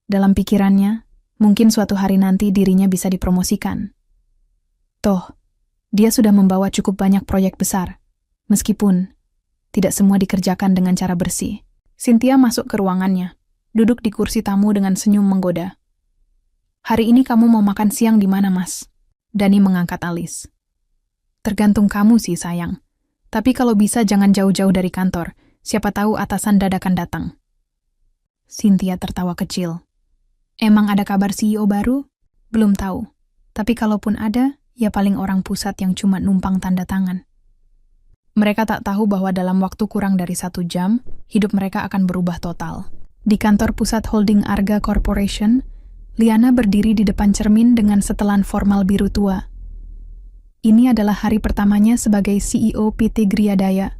Dalam pikirannya, mungkin suatu hari nanti dirinya bisa dipromosikan. Toh, dia sudah membawa cukup banyak proyek besar, meskipun tidak semua dikerjakan dengan cara bersih. Cynthia masuk ke ruangannya, duduk di kursi tamu dengan senyum menggoda. "Hari ini kamu mau makan siang di mana, Mas?" Dani mengangkat alis. "Tergantung kamu sih, sayang. Tapi kalau bisa jangan jauh-jauh dari kantor, siapa tahu atasan dadakan datang." Cynthia tertawa kecil. "Emang ada kabar CEO baru?" "Belum tahu. Tapi kalaupun ada, ya paling orang pusat yang cuma numpang tanda tangan." Mereka tak tahu bahwa dalam waktu kurang dari 1 jam, hidup mereka akan berubah total. Di kantor pusat holding Arga Corporation, Liana berdiri di depan cermin dengan setelan formal biru tua. Ini adalah hari pertamanya sebagai CEO PT Griadaya.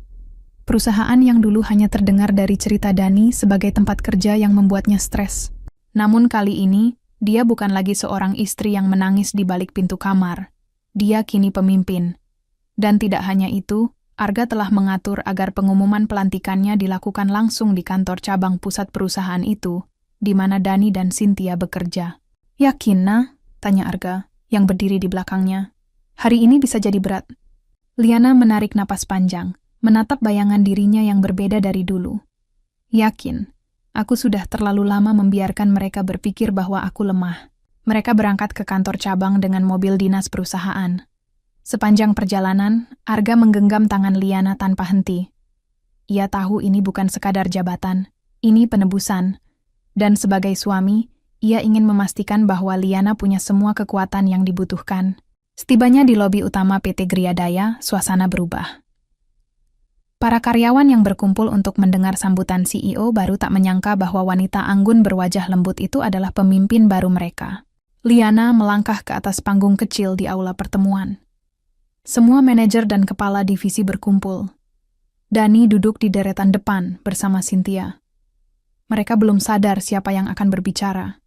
Perusahaan yang dulu hanya terdengar dari cerita Dani sebagai tempat kerja yang membuatnya stres. Namun kali ini, dia bukan lagi seorang istri yang menangis di balik pintu kamar. Dia kini pemimpin. Dan tidak hanya itu, Arga telah mengatur agar pengumuman pelantikannya dilakukan langsung di kantor cabang pusat perusahaan itu, di mana Dani dan Cynthia bekerja. "Yakin, Nah?" tanya Arga, yang berdiri di belakangnya. "Hari ini bisa jadi berat." Liana menarik napas panjang, menatap bayangan dirinya yang berbeda dari dulu. "Yakin, aku sudah terlalu lama membiarkan mereka berpikir bahwa aku lemah." Mereka berangkat ke kantor cabang dengan mobil dinas perusahaan. Sepanjang perjalanan, Arga menggenggam tangan Liana tanpa henti. Ia tahu ini bukan sekadar jabatan, ini penebusan. Dan sebagai suami, ia ingin memastikan bahwa Liana punya semua kekuatan yang dibutuhkan. Setibanya di lobi utama PT Griadaya, suasana berubah. Para karyawan yang berkumpul untuk mendengar sambutan CEO baru tak menyangka bahwa wanita anggun berwajah lembut itu adalah pemimpin baru mereka. Liana melangkah ke atas panggung kecil di aula pertemuan. Semua manajer dan kepala divisi berkumpul. Dani duduk di deretan depan bersama Cynthia. Mereka belum sadar siapa yang akan berbicara.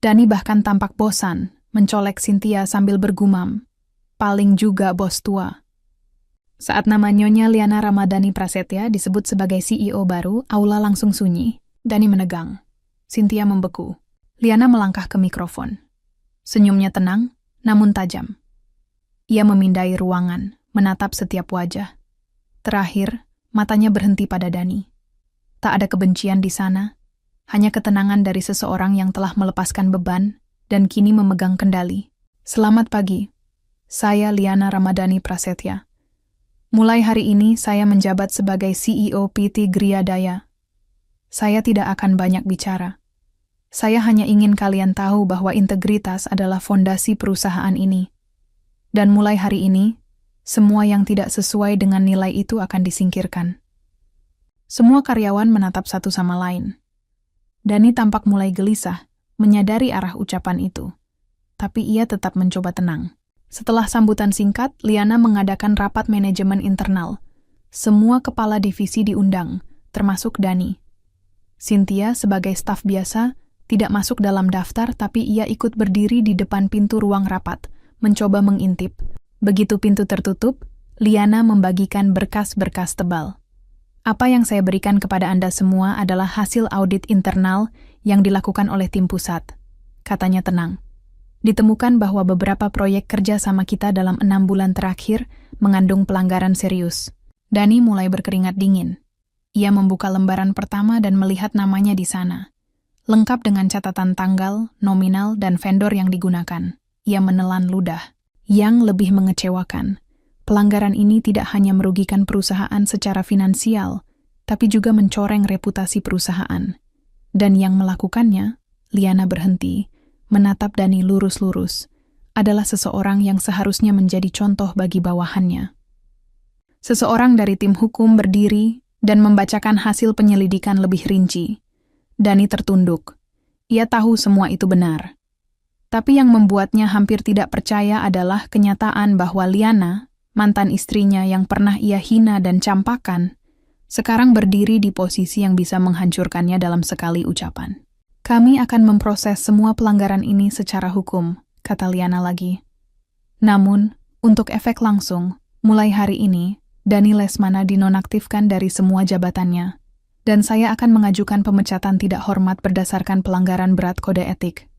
Dani bahkan tampak bosan, mencolek Cynthia sambil bergumam. "Paling juga bos tua." Saat nama Nyonya Liana Ramadhani Prasetya disebut sebagai CEO baru, aula langsung sunyi. Dani menegang. Cynthia membeku. Liana melangkah ke mikrofon. Senyumnya tenang, namun tajam. Ia memindai ruangan, menatap setiap wajah. Terakhir, matanya berhenti pada Dani. Tak ada kebencian di sana, hanya ketenangan dari seseorang yang telah melepaskan beban dan kini memegang kendali. "Selamat pagi. Saya Liana Ramadhani Prasetya. Mulai hari ini saya menjabat sebagai CEO PT Griadaya. Saya tidak akan banyak bicara. Saya hanya ingin kalian tahu bahwa integritas adalah fondasi perusahaan ini. Dan mulai hari ini, semua yang tidak sesuai dengan nilai itu akan disingkirkan." Semua karyawan menatap satu sama lain. Dani tampak mulai gelisah, menyadari arah ucapan itu. tapi ia tetap mencoba tenang. Setelah sambutan singkat, Liana mengadakan rapat manajemen internal. Semua kepala divisi diundang, termasuk Dani. Cynthia sebagai staf biasa tidak masuk dalam daftar, tapi ia ikut berdiri di depan pintu ruang rapat, mencoba mengintip. Begitu pintu tertutup, Liana membagikan berkas-berkas tebal. Apa yang saya berikan kepada Anda semua adalah hasil audit internal yang dilakukan oleh tim pusat, katanya tenang. Ditemukan bahwa beberapa proyek kerja sama kita dalam 6 bulan terakhir mengandung pelanggaran serius. Dani mulai berkeringat dingin. Ia membuka lembaran pertama dan melihat namanya di sana. Lengkap dengan catatan tanggal, nominal, dan vendor yang digunakan. Ia menelan ludah. Yang lebih mengecewakan, pelanggaran ini tidak hanya merugikan perusahaan secara finansial, tapi juga mencoreng reputasi perusahaan. Dan yang melakukannya, Liana berhenti, menatap Dani lurus-lurus, adalah seseorang yang seharusnya menjadi contoh bagi bawahannya. Seseorang dari tim hukum berdiri dan membacakan hasil penyelidikan lebih rinci. Dani tertunduk. Ia tahu semua itu benar. Tapi yang membuatnya hampir tidak percaya adalah kenyataan bahwa Liana, mantan istrinya yang pernah ia hina dan campakan, sekarang berdiri di posisi yang bisa menghancurkannya dalam sekali ucapan. Kami akan memproses semua pelanggaran ini secara hukum, kata Liana lagi. Namun, untuk efek langsung, mulai hari ini, Dani Lesmana dinonaktifkan dari semua jabatannya, dan saya akan mengajukan pemecatan tidak hormat berdasarkan pelanggaran berat kode etik.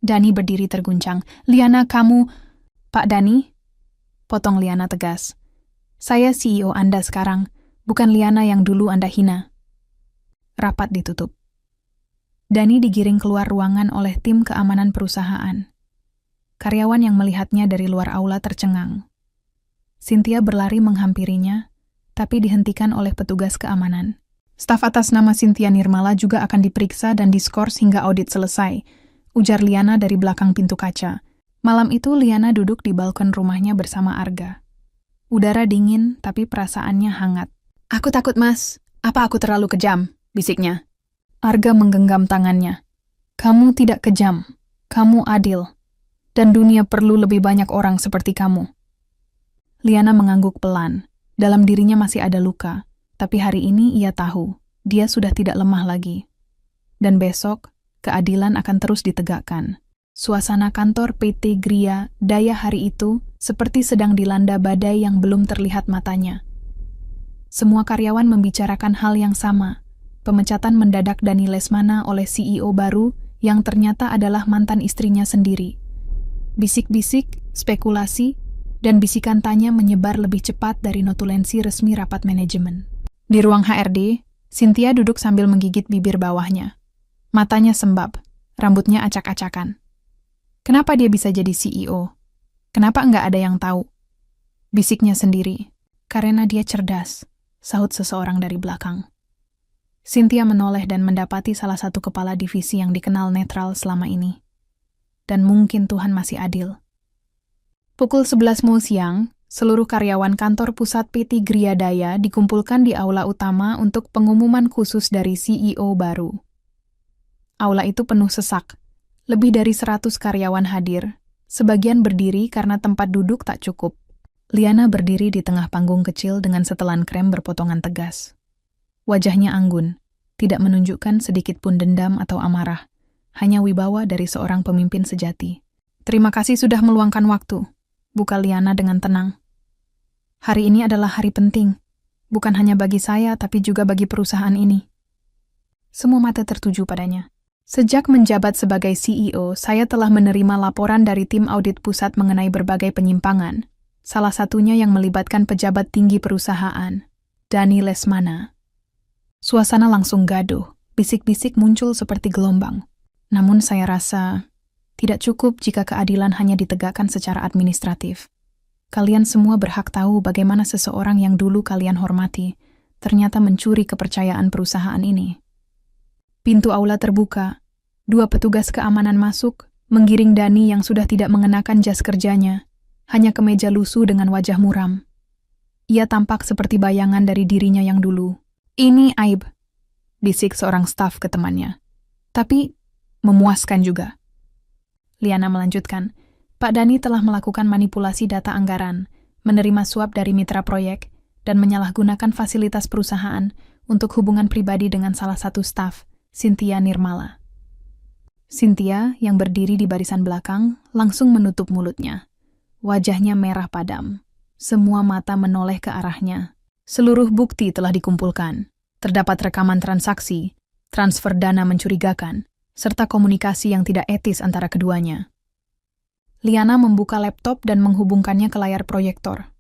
Dani berdiri terguncang. Liana, kamu... Pak Dani? Potong Liana tegas. Saya CEO Anda sekarang, bukan Liana yang dulu Anda hina. Rapat ditutup. Dani digiring keluar ruangan oleh tim keamanan perusahaan. Karyawan yang melihatnya dari luar aula tercengang. Cynthia berlari menghampirinya, tapi dihentikan oleh petugas keamanan. Staf atas nama Cynthia Nirmala juga akan diperiksa dan diskors hingga audit selesai, ujar Liana dari belakang pintu kaca. Malam itu Liana duduk di balkon rumahnya bersama Arga. Udara dingin, tapi perasaannya hangat. Aku takut, Mas. Apa aku terlalu kejam? Bisiknya. Arga menggenggam tangannya. Kamu tidak kejam. Kamu adil. Dan dunia perlu lebih banyak orang seperti kamu. Liana mengangguk pelan. Dalam dirinya masih ada luka. Tapi hari ini ia tahu. Dia sudah tidak lemah lagi. Dan besok, keadilan akan terus ditegakkan. Suasana kantor PT Gria Daya hari itu seperti sedang dilanda badai yang belum terlihat matanya. Semua karyawan membicarakan hal yang sama. Pemecatan mendadak Dani Lesmana oleh CEO baru yang ternyata adalah mantan istrinya sendiri. Bisik-bisik, spekulasi, dan bisikan tanya menyebar lebih cepat dari notulensi resmi rapat manajemen. Di ruang HRD, Cynthia duduk sambil menggigit bibir bawahnya. Matanya sembab, rambutnya acak-acakan. Kenapa dia bisa jadi CEO? Kenapa enggak ada yang tahu? Bisiknya sendiri. Karena dia cerdas, sahut seseorang dari belakang. Cynthia menoleh dan mendapati salah satu kepala divisi yang dikenal netral selama ini. Dan mungkin Tuhan masih adil. Pukul 11 siang, seluruh karyawan kantor pusat PT Gria Daya dikumpulkan di aula utama untuk pengumuman khusus dari CEO baru. Aula itu penuh sesak. Lebih dari 100 karyawan hadir, sebagian berdiri karena tempat duduk tak cukup. Liana berdiri di tengah panggung kecil dengan setelan krem berpotongan tegas. Wajahnya anggun, tidak menunjukkan sedikit pun dendam atau amarah, hanya wibawa dari seorang pemimpin sejati. Terima kasih sudah meluangkan waktu, buka Liana dengan tenang. Hari ini adalah hari penting, bukan hanya bagi saya tapi juga bagi perusahaan ini. Semua mata tertuju padanya. Sejak menjabat sebagai CEO, saya telah menerima laporan dari tim audit pusat mengenai berbagai penyimpangan, salah satunya yang melibatkan pejabat tinggi perusahaan, Dani Lesmana. Suasana langsung gaduh, bisik-bisik muncul seperti gelombang. Namun saya rasa tidak cukup jika keadilan hanya ditegakkan secara administratif. Kalian semua berhak tahu bagaimana seseorang yang dulu kalian hormati ternyata mencuri kepercayaan perusahaan ini. Pintu aula terbuka, 2 petugas keamanan masuk, menggiring Dani yang sudah tidak mengenakan jas kerjanya, hanya kemeja lusuh dengan wajah muram. Ia tampak seperti bayangan dari dirinya yang dulu. Ini aib, bisik seorang staf ke temannya. Tapi, memuaskan juga. Liana melanjutkan. Pak Dani telah melakukan manipulasi data anggaran, menerima suap dari mitra proyek, dan menyalahgunakan fasilitas perusahaan untuk hubungan pribadi dengan salah satu staf, Cynthia Nirmala. Cynthia, yang berdiri di barisan belakang, langsung menutup mulutnya. Wajahnya merah padam. Semua mata menoleh ke arahnya. Seluruh bukti telah dikumpulkan. Terdapat rekaman transaksi, transfer dana mencurigakan, serta komunikasi yang tidak etis antara keduanya. Liana membuka laptop dan menghubungkannya ke layar proyektor.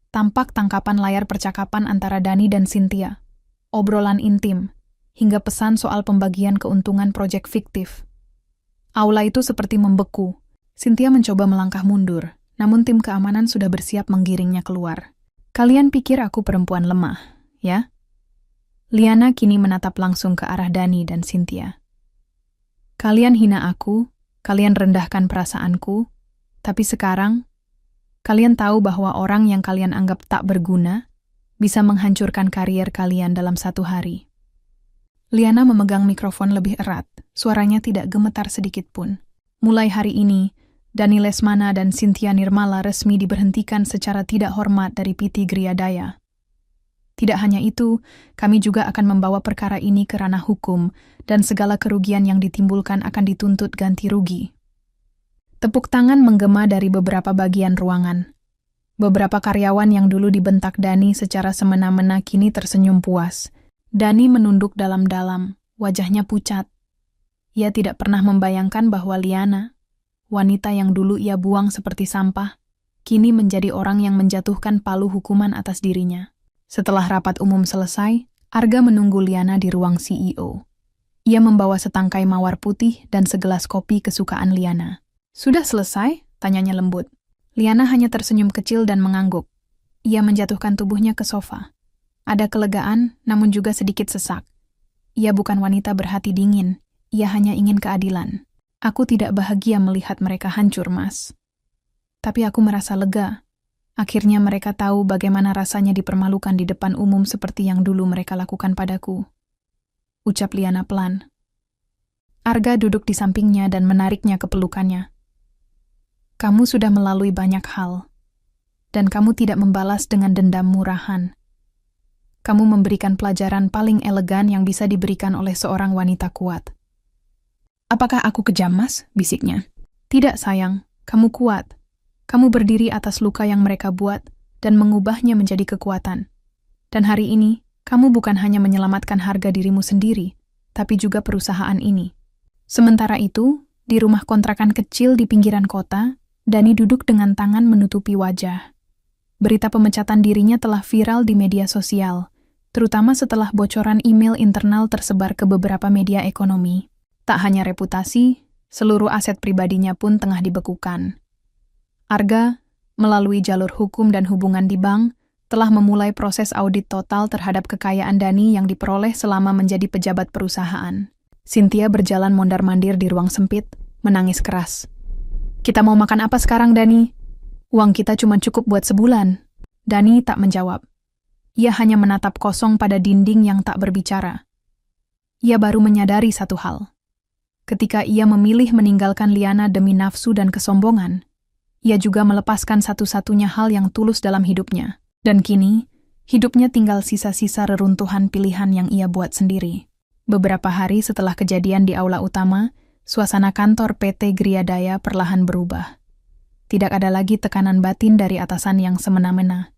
Tampak tangkapan layar percakapan antara Dani dan Cynthia, obrolan intim, hingga pesan soal pembagian keuntungan proyek fiktif. Aula itu seperti membeku. Cynthia mencoba melangkah mundur, namun tim keamanan sudah bersiap menggiringnya keluar. Kalian pikir aku perempuan lemah, ya? Liana kini menatap langsung ke arah Dani dan Cynthia. Kalian hina aku, kalian rendahkan perasaanku, tapi sekarang, kalian tahu bahwa orang yang kalian anggap tak berguna bisa menghancurkan karier kalian dalam 1 hari. Liana memegang mikrofon lebih erat, suaranya tidak gemetar sedikit pun. Mulai hari ini, Dani Lesmana dan Cynthia Nirmala resmi diberhentikan secara tidak hormat dari PT Griadaya. Tidak hanya itu, kami juga akan membawa perkara ini ke ranah hukum dan segala kerugian yang ditimbulkan akan dituntut ganti rugi. Tepuk tangan menggema dari beberapa bagian ruangan. Beberapa karyawan yang dulu dibentak Dani secara semena-mena kini tersenyum puas. Dani menunduk dalam-dalam, wajahnya pucat. Ia tidak pernah membayangkan bahwa Liana, wanita yang dulu ia buang seperti sampah, kini menjadi orang yang menjatuhkan palu hukuman atas dirinya. Setelah rapat umum selesai, Arga menunggu Liana di ruang CEO. Ia membawa setangkai mawar putih dan segelas kopi kesukaan Liana. Sudah selesai? Tanyanya lembut. Liana hanya tersenyum kecil dan mengangguk. Ia menjatuhkan tubuhnya ke sofa. Ada kelegaan, namun juga sedikit sesak. Ia bukan wanita berhati dingin. Ia hanya ingin keadilan. Aku tidak bahagia melihat mereka hancur, Mas. Tapi aku merasa lega. Akhirnya mereka tahu bagaimana rasanya dipermalukan di depan umum seperti yang dulu mereka lakukan padaku. Ucap Liana pelan. Arga duduk di sampingnya dan menariknya ke pelukannya. Kamu sudah melalui banyak hal, dan kamu tidak membalas dengan dendam murahan. Kamu memberikan pelajaran paling elegan yang bisa diberikan oleh seorang wanita kuat. Apakah aku kejam, Mas? Bisiknya. Tidak, sayang. Kamu kuat. Kamu berdiri atas luka yang mereka buat dan mengubahnya menjadi kekuatan. Dan hari ini, kamu bukan hanya menyelamatkan harga dirimu sendiri, tapi juga perusahaan ini. Sementara itu, di rumah kontrakan kecil di pinggiran kota, Dani duduk dengan tangan menutupi wajah. Berita pemecatan dirinya telah viral di media sosial, terutama setelah bocoran email internal tersebar ke beberapa media ekonomi. Tak hanya reputasi, seluruh aset pribadinya pun tengah dibekukan. Arga, melalui jalur hukum dan hubungan di bank, telah memulai proses audit total terhadap kekayaan Dani yang diperoleh selama menjadi pejabat perusahaan. Cynthia berjalan mondar-mandir di ruang sempit, menangis keras. Kita mau makan apa sekarang, Dani? Uang kita cuma cukup buat sebulan. Dani tak menjawab. Ia hanya menatap kosong pada dinding yang tak berbicara. Ia baru menyadari satu hal. Ketika ia memilih meninggalkan Liana demi nafsu dan kesombongan, ia juga melepaskan satu-satunya hal yang tulus dalam hidupnya. Dan kini, hidupnya tinggal sisa-sisa reruntuhan pilihan yang ia buat sendiri. Beberapa hari setelah kejadian di aula utama, suasana kantor PT Griadaya perlahan berubah. Tidak ada lagi tekanan batin dari atasan yang semena-mena.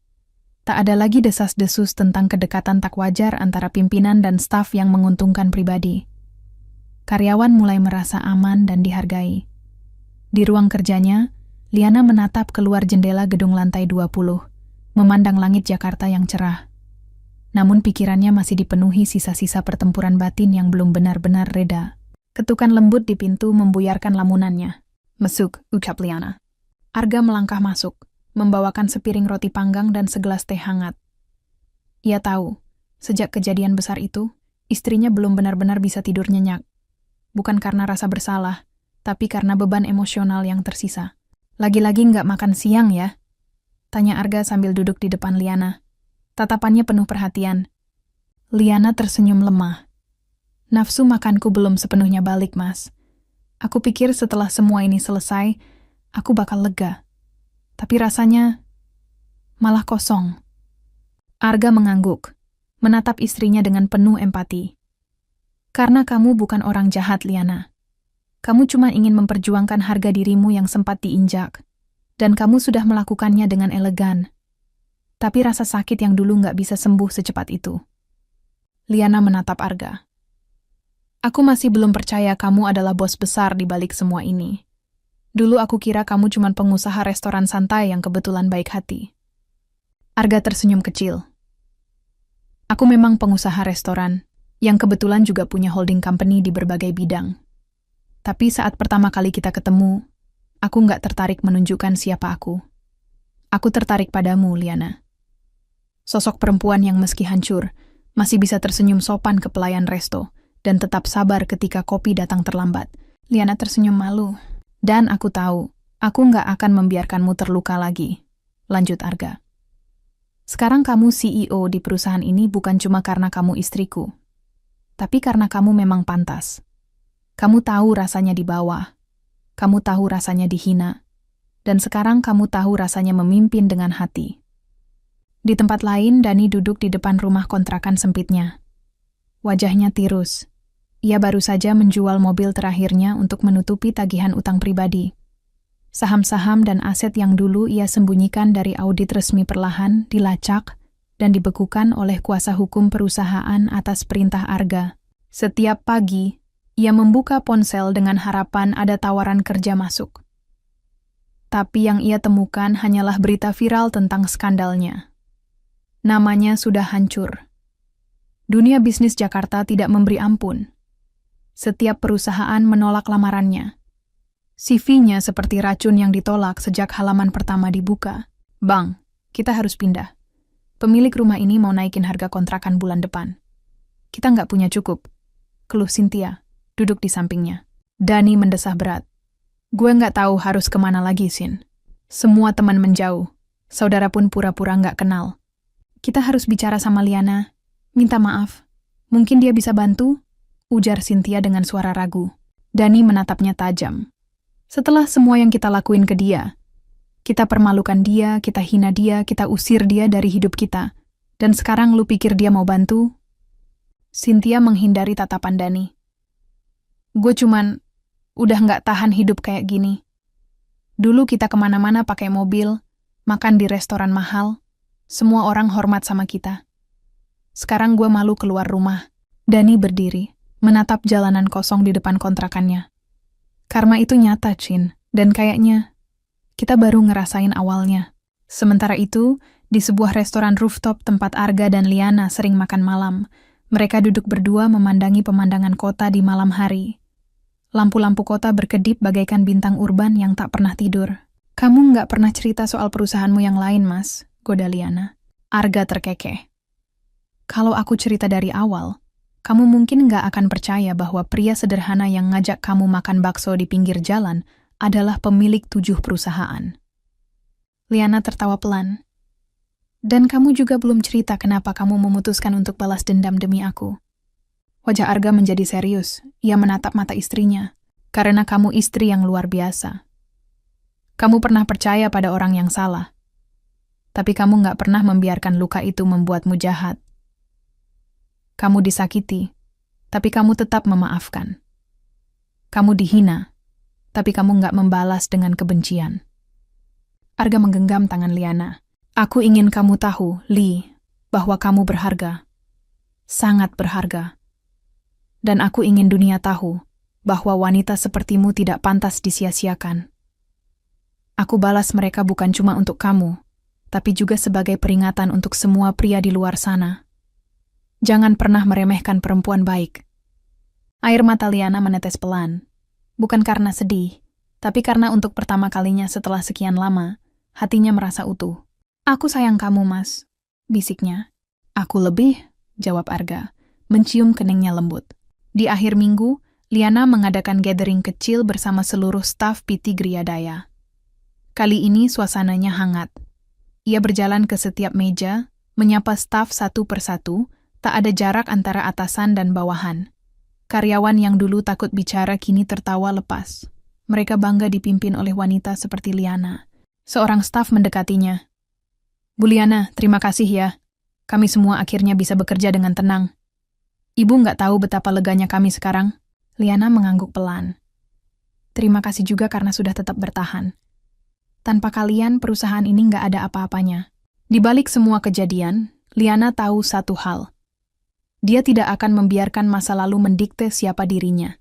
Tak ada lagi desas-desus tentang kedekatan tak wajar antara pimpinan dan staf yang menguntungkan pribadi. Karyawan mulai merasa aman dan dihargai. Di ruang kerjanya, Liana menatap keluar jendela gedung lantai 20, memandang langit Jakarta yang cerah. Namun pikirannya masih dipenuhi sisa-sisa pertempuran batin yang belum benar-benar reda. Ketukan lembut di pintu membuyarkan lamunannya. Mesuk, ucap Liana. Arga melangkah masuk, membawakan sepiring roti panggang dan segelas teh hangat. Ia tahu, sejak kejadian besar itu, istrinya belum benar-benar bisa tidur nyenyak. Bukan karena rasa bersalah, tapi karena beban emosional yang tersisa. Lagi-lagi nggak makan siang ya? Tanya Arga sambil duduk di depan Liana. Tatapannya penuh perhatian. Liana tersenyum lemah. Nafsu makanku belum sepenuhnya balik, Mas. Aku pikir setelah semua ini selesai, aku bakal lega. Tapi rasanya malah kosong. Arga mengangguk, menatap istrinya dengan penuh empati. Karena kamu bukan orang jahat, Liana. Kamu cuma ingin memperjuangkan harga dirimu yang sempat diinjak. Dan kamu sudah melakukannya dengan elegan. Tapi rasa sakit yang dulu nggak bisa sembuh secepat itu. Liana menatap Arga. Aku masih belum percaya kamu adalah bos besar di balik semua ini. Dulu aku kira kamu cuma pengusaha restoran santai yang kebetulan baik hati. Arga tersenyum kecil. Aku memang pengusaha restoran, yang kebetulan juga punya holding company di berbagai bidang. Tapi saat pertama kali kita ketemu, aku nggak tertarik menunjukkan siapa aku. Aku tertarik padamu, Liana. Sosok perempuan yang meski hancur, masih bisa tersenyum sopan ke pelayan resto, dan tetap sabar ketika kopi datang terlambat. Liana tersenyum malu. Dan aku tahu, aku nggak akan membiarkanmu terluka lagi. Lanjut Arga. Sekarang kamu CEO di perusahaan ini bukan cuma karena kamu istriku, tapi karena kamu memang pantas. Kamu tahu rasanya di bawah, kamu tahu rasanya dihina, dan sekarang kamu tahu rasanya memimpin dengan hati. Di tempat lain, Dani duduk di depan rumah kontrakan sempitnya. Wajahnya tirus. Ia baru saja menjual mobil terakhirnya untuk menutupi tagihan utang pribadi. Saham-saham dan aset yang dulu ia sembunyikan dari audit resmi perlahan dilacak dan dibekukan oleh kuasa hukum perusahaan atas perintah Arga. Setiap pagi, ia membuka ponsel dengan harapan ada tawaran kerja masuk. Tapi yang ia temukan hanyalah berita viral tentang skandalnya. Namanya sudah hancur. Dunia bisnis Jakarta tidak memberi ampun. Setiap perusahaan menolak lamarannya. CV-nya seperti racun yang ditolak sejak halaman pertama dibuka. Bang, kita harus pindah. Pemilik rumah ini mau naikin harga kontrakan bulan depan. Kita nggak punya cukup. Keluh Cynthia, duduk di sampingnya. Dani mendesah berat. Gue nggak tahu harus kemana lagi, Sin. Semua teman menjauh. Saudara pun pura-pura nggak kenal. Kita harus bicara sama Liana. Minta maaf. Mungkin dia bisa bantu? Ujar Cynthia dengan suara ragu. Dani menatapnya tajam. Setelah semua yang kita lakuin ke dia, kita permalukan dia, kita hina dia, kita usir dia dari hidup kita. Dan sekarang lu pikir dia mau bantu? Cynthia menghindari tatapan Dani. Gue cuman udah nggak tahan hidup kayak gini. Dulu kita kemana-mana pakai mobil, makan di restoran mahal, semua orang hormat sama kita. Sekarang gue malu keluar rumah. Dani berdiri, menatap jalanan kosong di depan kontrakannya. Karma itu nyata, Cin, dan kayaknya kita baru ngerasain awalnya. Sementara itu, di sebuah restoran rooftop tempat Arga dan Liana sering makan malam, mereka duduk berdua memandangi pemandangan kota di malam hari. Lampu-lampu kota berkedip bagaikan bintang urban yang tak pernah tidur. Kamu nggak pernah cerita soal perusahaanmu yang lain, Mas, goda Liana. Arga terkekeh. Kalau aku cerita dari awal, kamu mungkin nggak akan percaya bahwa pria sederhana yang ngajak kamu makan bakso di pinggir jalan adalah pemilik 7 perusahaan. Liana tertawa pelan. Dan kamu juga belum cerita kenapa kamu memutuskan untuk balas dendam demi aku. Wajah Arga menjadi serius. Ia menatap mata istrinya. Karena kamu istri yang luar biasa. Kamu pernah percaya pada orang yang salah. Tapi kamu nggak pernah membiarkan luka itu membuatmu jahat. Kamu disakiti, tapi kamu tetap memaafkan. Kamu dihina, tapi kamu nggak membalas dengan kebencian. Arga menggenggam tangan Liana. Aku ingin kamu tahu, Li, bahwa kamu berharga. Sangat berharga. Dan aku ingin dunia tahu bahwa wanita sepertimu tidak pantas disia-siakan. Aku balas mereka bukan cuma untuk kamu, tapi juga sebagai peringatan untuk semua pria di luar sana. Jangan pernah meremehkan perempuan baik. Air mata Liana menetes pelan. Bukan karena sedih, tapi karena untuk pertama kalinya setelah sekian lama, hatinya merasa utuh. Aku sayang kamu, Mas, bisiknya. Aku lebih, jawab Arga, mencium keningnya lembut. Di akhir minggu, Liana mengadakan gathering kecil bersama seluruh staf PT Griadaya. Kali ini suasananya hangat. Ia berjalan ke setiap meja, menyapa staf satu persatu, tak ada jarak antara atasan dan bawahan. Karyawan yang dulu takut bicara kini tertawa lepas. Mereka bangga dipimpin oleh wanita seperti Liana. Seorang staf mendekatinya. Bu Liana, terima kasih ya. Kami semua akhirnya bisa bekerja dengan tenang. Ibu nggak tahu betapa leganya kami sekarang. Liana mengangguk pelan. Terima kasih juga karena sudah tetap bertahan. Tanpa kalian, perusahaan ini nggak ada apa-apanya. Di balik semua kejadian, Liana tahu satu hal. Dia tidak akan membiarkan masa lalu mendikte siapa dirinya.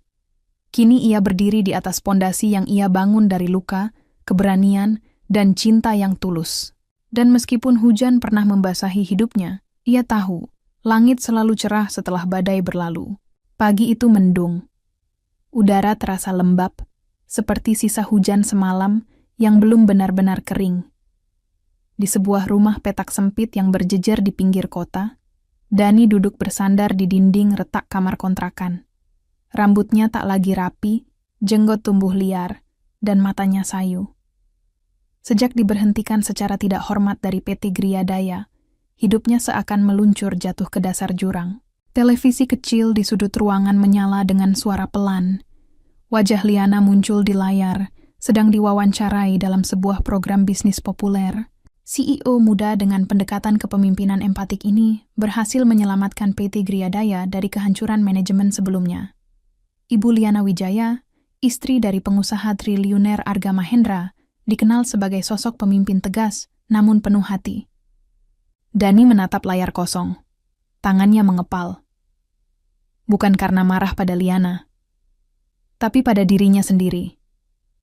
Kini ia berdiri di atas pondasi yang ia bangun dari luka, keberanian, dan cinta yang tulus. Dan meskipun hujan pernah membasahi hidupnya, ia tahu, langit selalu cerah setelah badai berlalu. Pagi itu mendung. Udara terasa lembab, seperti sisa hujan semalam yang belum benar-benar kering. Di sebuah rumah petak sempit yang berjejer di pinggir kota, Dani duduk bersandar di dinding retak kamar kontrakan. Rambutnya tak lagi rapi, jenggot tumbuh liar, dan matanya sayu. Sejak diberhentikan secara tidak hormat dari PT Griadaya, hidupnya seakan meluncur jatuh ke dasar jurang. Televisi kecil di sudut ruangan menyala dengan suara pelan. Wajah Liana muncul di layar, sedang diwawancarai dalam sebuah program bisnis populer. CEO muda dengan pendekatan kepemimpinan empatik ini berhasil menyelamatkan PT Griadaya dari kehancuran manajemen sebelumnya. Ibu Liana Wijaya, istri dari pengusaha triliuner Arga Mahendra, dikenal sebagai sosok pemimpin tegas namun penuh hati. Dani menatap layar kosong. Tangannya mengepal. Bukan karena marah pada Liana, tapi pada dirinya sendiri.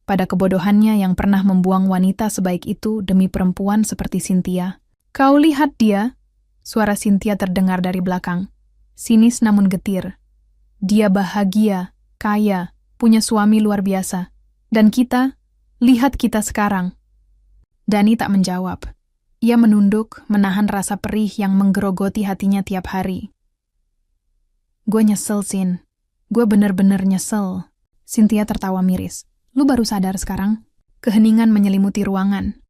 Pada kebodohannya yang pernah membuang wanita sebaik itu demi perempuan seperti Cynthia. Kau lihat dia? Suara Cynthia terdengar dari belakang. Sinis namun getir. Dia bahagia, kaya, punya suami luar biasa. Dan kita, lihat kita sekarang. Dani tak menjawab. Ia menunduk, menahan rasa perih yang menggerogoti hatinya tiap hari. Gue nyesel, Sin. Gue bener-bener nyesel. Cynthia tertawa miris. Lu baru sadar sekarang? Keheningan menyelimuti ruangan.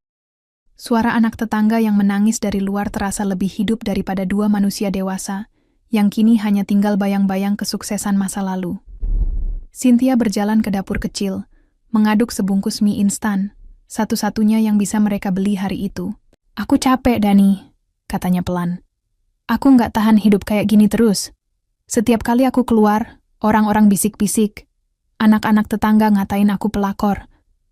Suara anak tetangga yang menangis dari luar terasa lebih hidup daripada dua manusia dewasa, yang kini hanya tinggal bayang-bayang kesuksesan masa lalu. Cynthia berjalan ke dapur kecil, mengaduk sebungkus mie instan, satu-satunya yang bisa mereka beli hari itu. Aku capek, Dani, katanya pelan. Aku nggak tahan hidup kayak gini terus. Setiap kali aku keluar, orang-orang bisik-bisik. Anak-anak tetangga ngatain aku pelakor.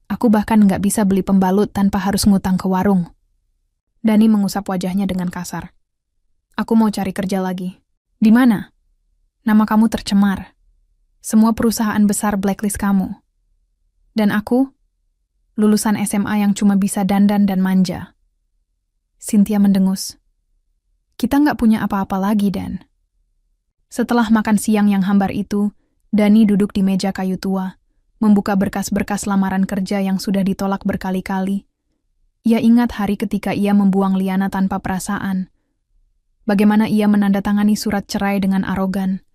Aku bahkan nggak bisa beli pembalut tanpa harus ngutang ke warung. Dani mengusap wajahnya dengan kasar. Aku mau cari kerja lagi. Di mana? Nama kamu tercemar. Semua perusahaan besar blacklist kamu. Dan aku? Lulusan SMA yang cuma bisa dandan dan manja. Cynthia mendengus. Kita nggak punya apa-apa lagi, Dan. Setelah makan siang yang hambar itu, Dani duduk di meja kayu tua, membuka berkas-berkas lamaran kerja yang sudah ditolak berkali-kali. Ia ingat hari ketika ia membuang Liana tanpa perasaan. Bagaimana ia menandatangani surat cerai dengan arogan.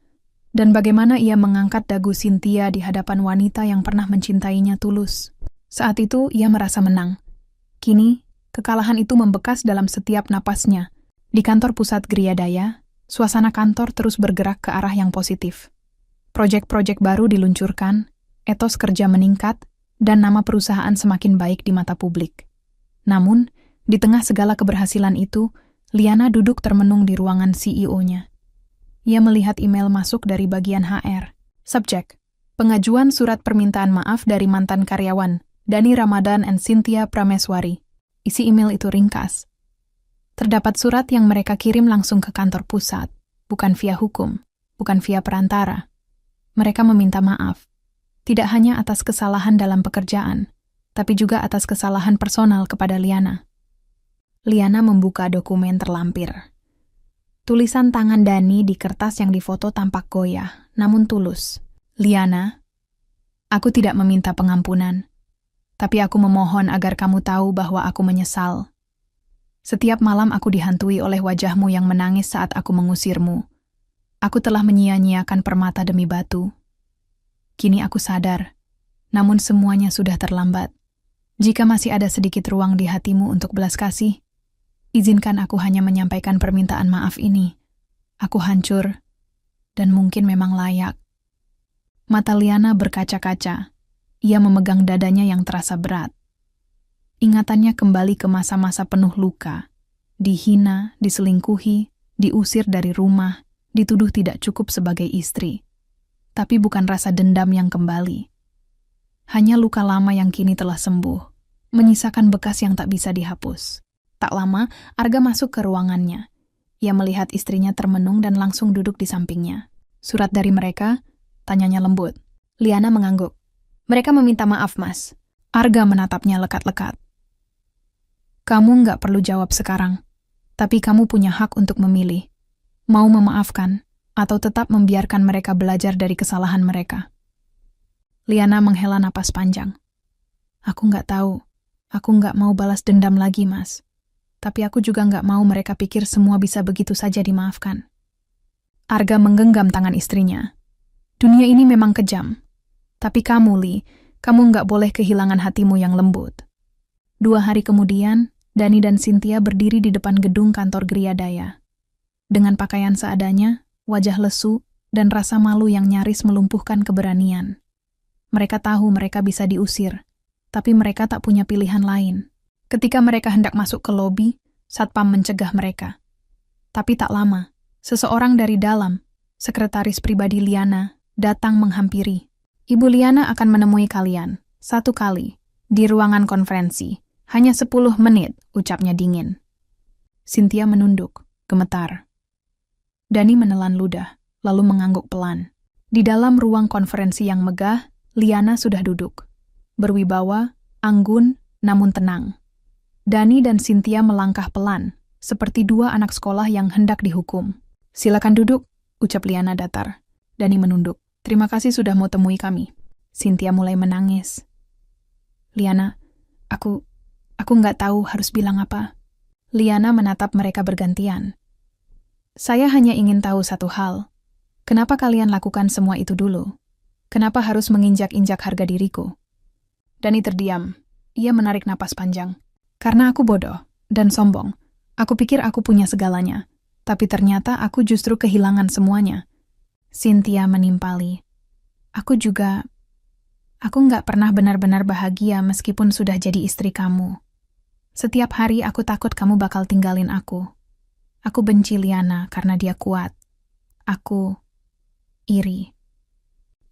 Dan bagaimana ia mengangkat dagu Cynthia di hadapan wanita yang pernah mencintainya tulus. Saat itu ia merasa menang. Kini, kekalahan itu membekas dalam setiap napasnya. Di kantor pusat Griadaya, suasana kantor terus bergerak ke arah yang positif. Proyek-proyek baru diluncurkan, etos kerja meningkat, dan nama perusahaan semakin baik di mata publik. Namun, di tengah segala keberhasilan itu, Liana duduk termenung di ruangan CEO-nya. Ia melihat email masuk dari bagian HR. Subjek: pengajuan surat permintaan maaf dari mantan karyawan, Dani Ramadan and Cynthia Prameswari. Isi email itu ringkas. Terdapat surat yang mereka kirim langsung ke kantor pusat, bukan via hukum, bukan via perantara. Mereka meminta maaf, tidak hanya atas kesalahan dalam pekerjaan, tapi juga atas kesalahan personal kepada Liana. Liana membuka dokumen terlampir. Tulisan tangan Dani di kertas yang difoto tampak goyah, namun tulus. Liana, aku tidak meminta pengampunan, tapi aku memohon agar kamu tahu bahwa aku menyesal. Setiap malam aku dihantui oleh wajahmu yang menangis saat aku mengusirmu. Aku telah menyia-nyiakan permata demi batu. Kini aku sadar, namun semuanya sudah terlambat. Jika masih ada sedikit ruang di hatimu untuk belas kasih, izinkan aku hanya menyampaikan permintaan maaf ini. Aku hancur, dan mungkin memang layak. Mata Liana berkaca-kaca. Ia memegang dadanya yang terasa berat. Ingatannya kembali ke masa-masa penuh luka. Dihina, diselingkuhi, diusir dari rumah, dituduh tidak cukup sebagai istri. Tapi bukan rasa dendam yang kembali. Hanya luka lama yang kini telah sembuh, menyisakan bekas yang tak bisa dihapus. Tak lama, Arga masuk ke ruangannya. Ia melihat istrinya termenung dan langsung duduk di sampingnya. Surat dari mereka? Tanyanya lembut. Liana mengangguk. Mereka meminta maaf, Mas. Arga menatapnya lekat-lekat. Kamu nggak perlu jawab sekarang. Tapi kamu punya hak untuk memilih. Mau memaafkan, atau tetap membiarkan mereka belajar dari kesalahan mereka. Liana menghela napas panjang. Aku nggak tahu. Aku nggak mau balas dendam lagi, Mas. Tapi aku juga nggak mau mereka pikir semua bisa begitu saja dimaafkan. Arga menggenggam tangan istrinya. Dunia ini memang kejam. Tapi kamu, Li, kamu nggak boleh kehilangan hatimu yang lembut. 2 hari kemudian, Dani dan Cynthia berdiri di depan gedung kantor Griadaya. Dengan pakaian seadanya, wajah lesu, dan rasa malu yang nyaris melumpuhkan keberanian. Mereka tahu mereka bisa diusir, tapi mereka tak punya pilihan lain. Ketika mereka hendak masuk ke lobi, Satpam mencegah mereka. Tapi tak lama, seseorang dari dalam, sekretaris pribadi Liana, datang menghampiri. Ibu Liana akan menemui kalian, 1 kali, di ruangan konferensi. Hanya 10 menit, ucapnya dingin. Cynthia menunduk, gemetar. Dani menelan ludah, lalu mengangguk pelan. Di dalam ruang konferensi yang megah, Liana sudah duduk. Berwibawa, anggun, namun tenang. Dani dan Cynthia melangkah pelan, seperti 2 anak sekolah yang hendak dihukum. Silakan duduk, ucap Liana datar. Dani menunduk. Terima kasih sudah mau temui kami. Cynthia mulai menangis. Liana, aku nggak tahu harus bilang apa. Liana menatap mereka bergantian. Saya hanya ingin tahu satu hal. Kenapa kalian lakukan semua itu dulu? Kenapa harus menginjak-injak harga diriku? Dani terdiam. Ia menarik napas panjang. Karena aku bodoh dan sombong. Aku pikir aku punya segalanya. Tapi ternyata aku justru kehilangan semuanya. Cynthia menimpali. Aku nggak pernah benar-benar bahagia meskipun sudah jadi istri kamu. Setiap hari aku takut kamu bakal tinggalin aku. Aku benci Liana karena dia kuat. Aku iri.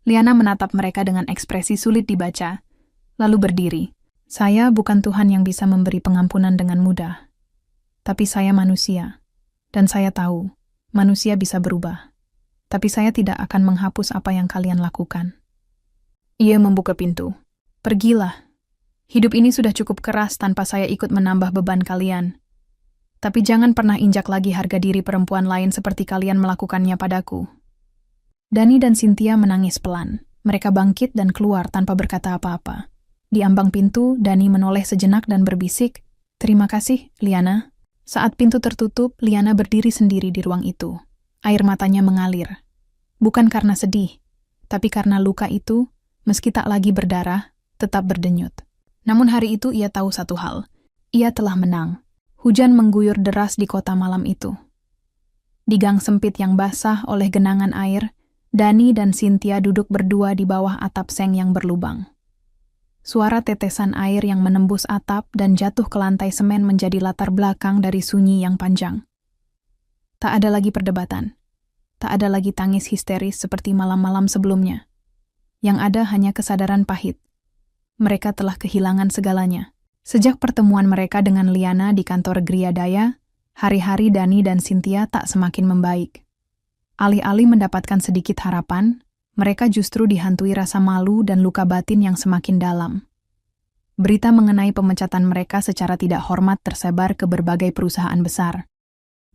Liana menatap mereka dengan ekspresi sulit dibaca, lalu berdiri. Saya bukan Tuhan yang bisa memberi pengampunan dengan mudah. Tapi saya manusia, dan saya tahu manusia bisa berubah. Tapi saya tidak akan menghapus apa yang kalian lakukan. Ia membuka pintu. Pergilah. Hidup ini sudah cukup keras tanpa saya ikut menambah beban kalian. Tapi jangan pernah injak lagi harga diri perempuan lain seperti kalian melakukannya padaku. Dani dan Cynthia menangis pelan. Mereka bangkit dan keluar tanpa berkata apa-apa. Di ambang pintu, Dani menoleh sejenak dan berbisik, "Terima kasih, Liana." Saat pintu tertutup, Liana berdiri sendiri di ruang itu. Air matanya mengalir. Bukan karena sedih, tapi karena luka itu, meski tak lagi berdarah, tetap berdenyut. Namun hari itu ia tahu satu hal. Ia telah menang. Hujan mengguyur deras di kota malam itu. Di gang sempit yang basah oleh genangan air, Dani dan Cynthia duduk berdua di bawah atap seng yang berlubang. Suara tetesan air yang menembus atap dan jatuh ke lantai semen menjadi latar belakang dari sunyi yang panjang. Tak ada lagi perdebatan. Tak ada lagi tangis histeris seperti malam-malam sebelumnya. Yang ada hanya kesadaran pahit. Mereka telah kehilangan segalanya. Sejak pertemuan mereka dengan Liana di kantor Griadaya, hari-hari Dani dan Cynthia tak semakin membaik. Alih-alih mendapatkan sedikit harapan, mereka justru dihantui rasa malu dan luka batin yang semakin dalam. Berita mengenai pemecatan mereka secara tidak hormat tersebar ke berbagai perusahaan besar.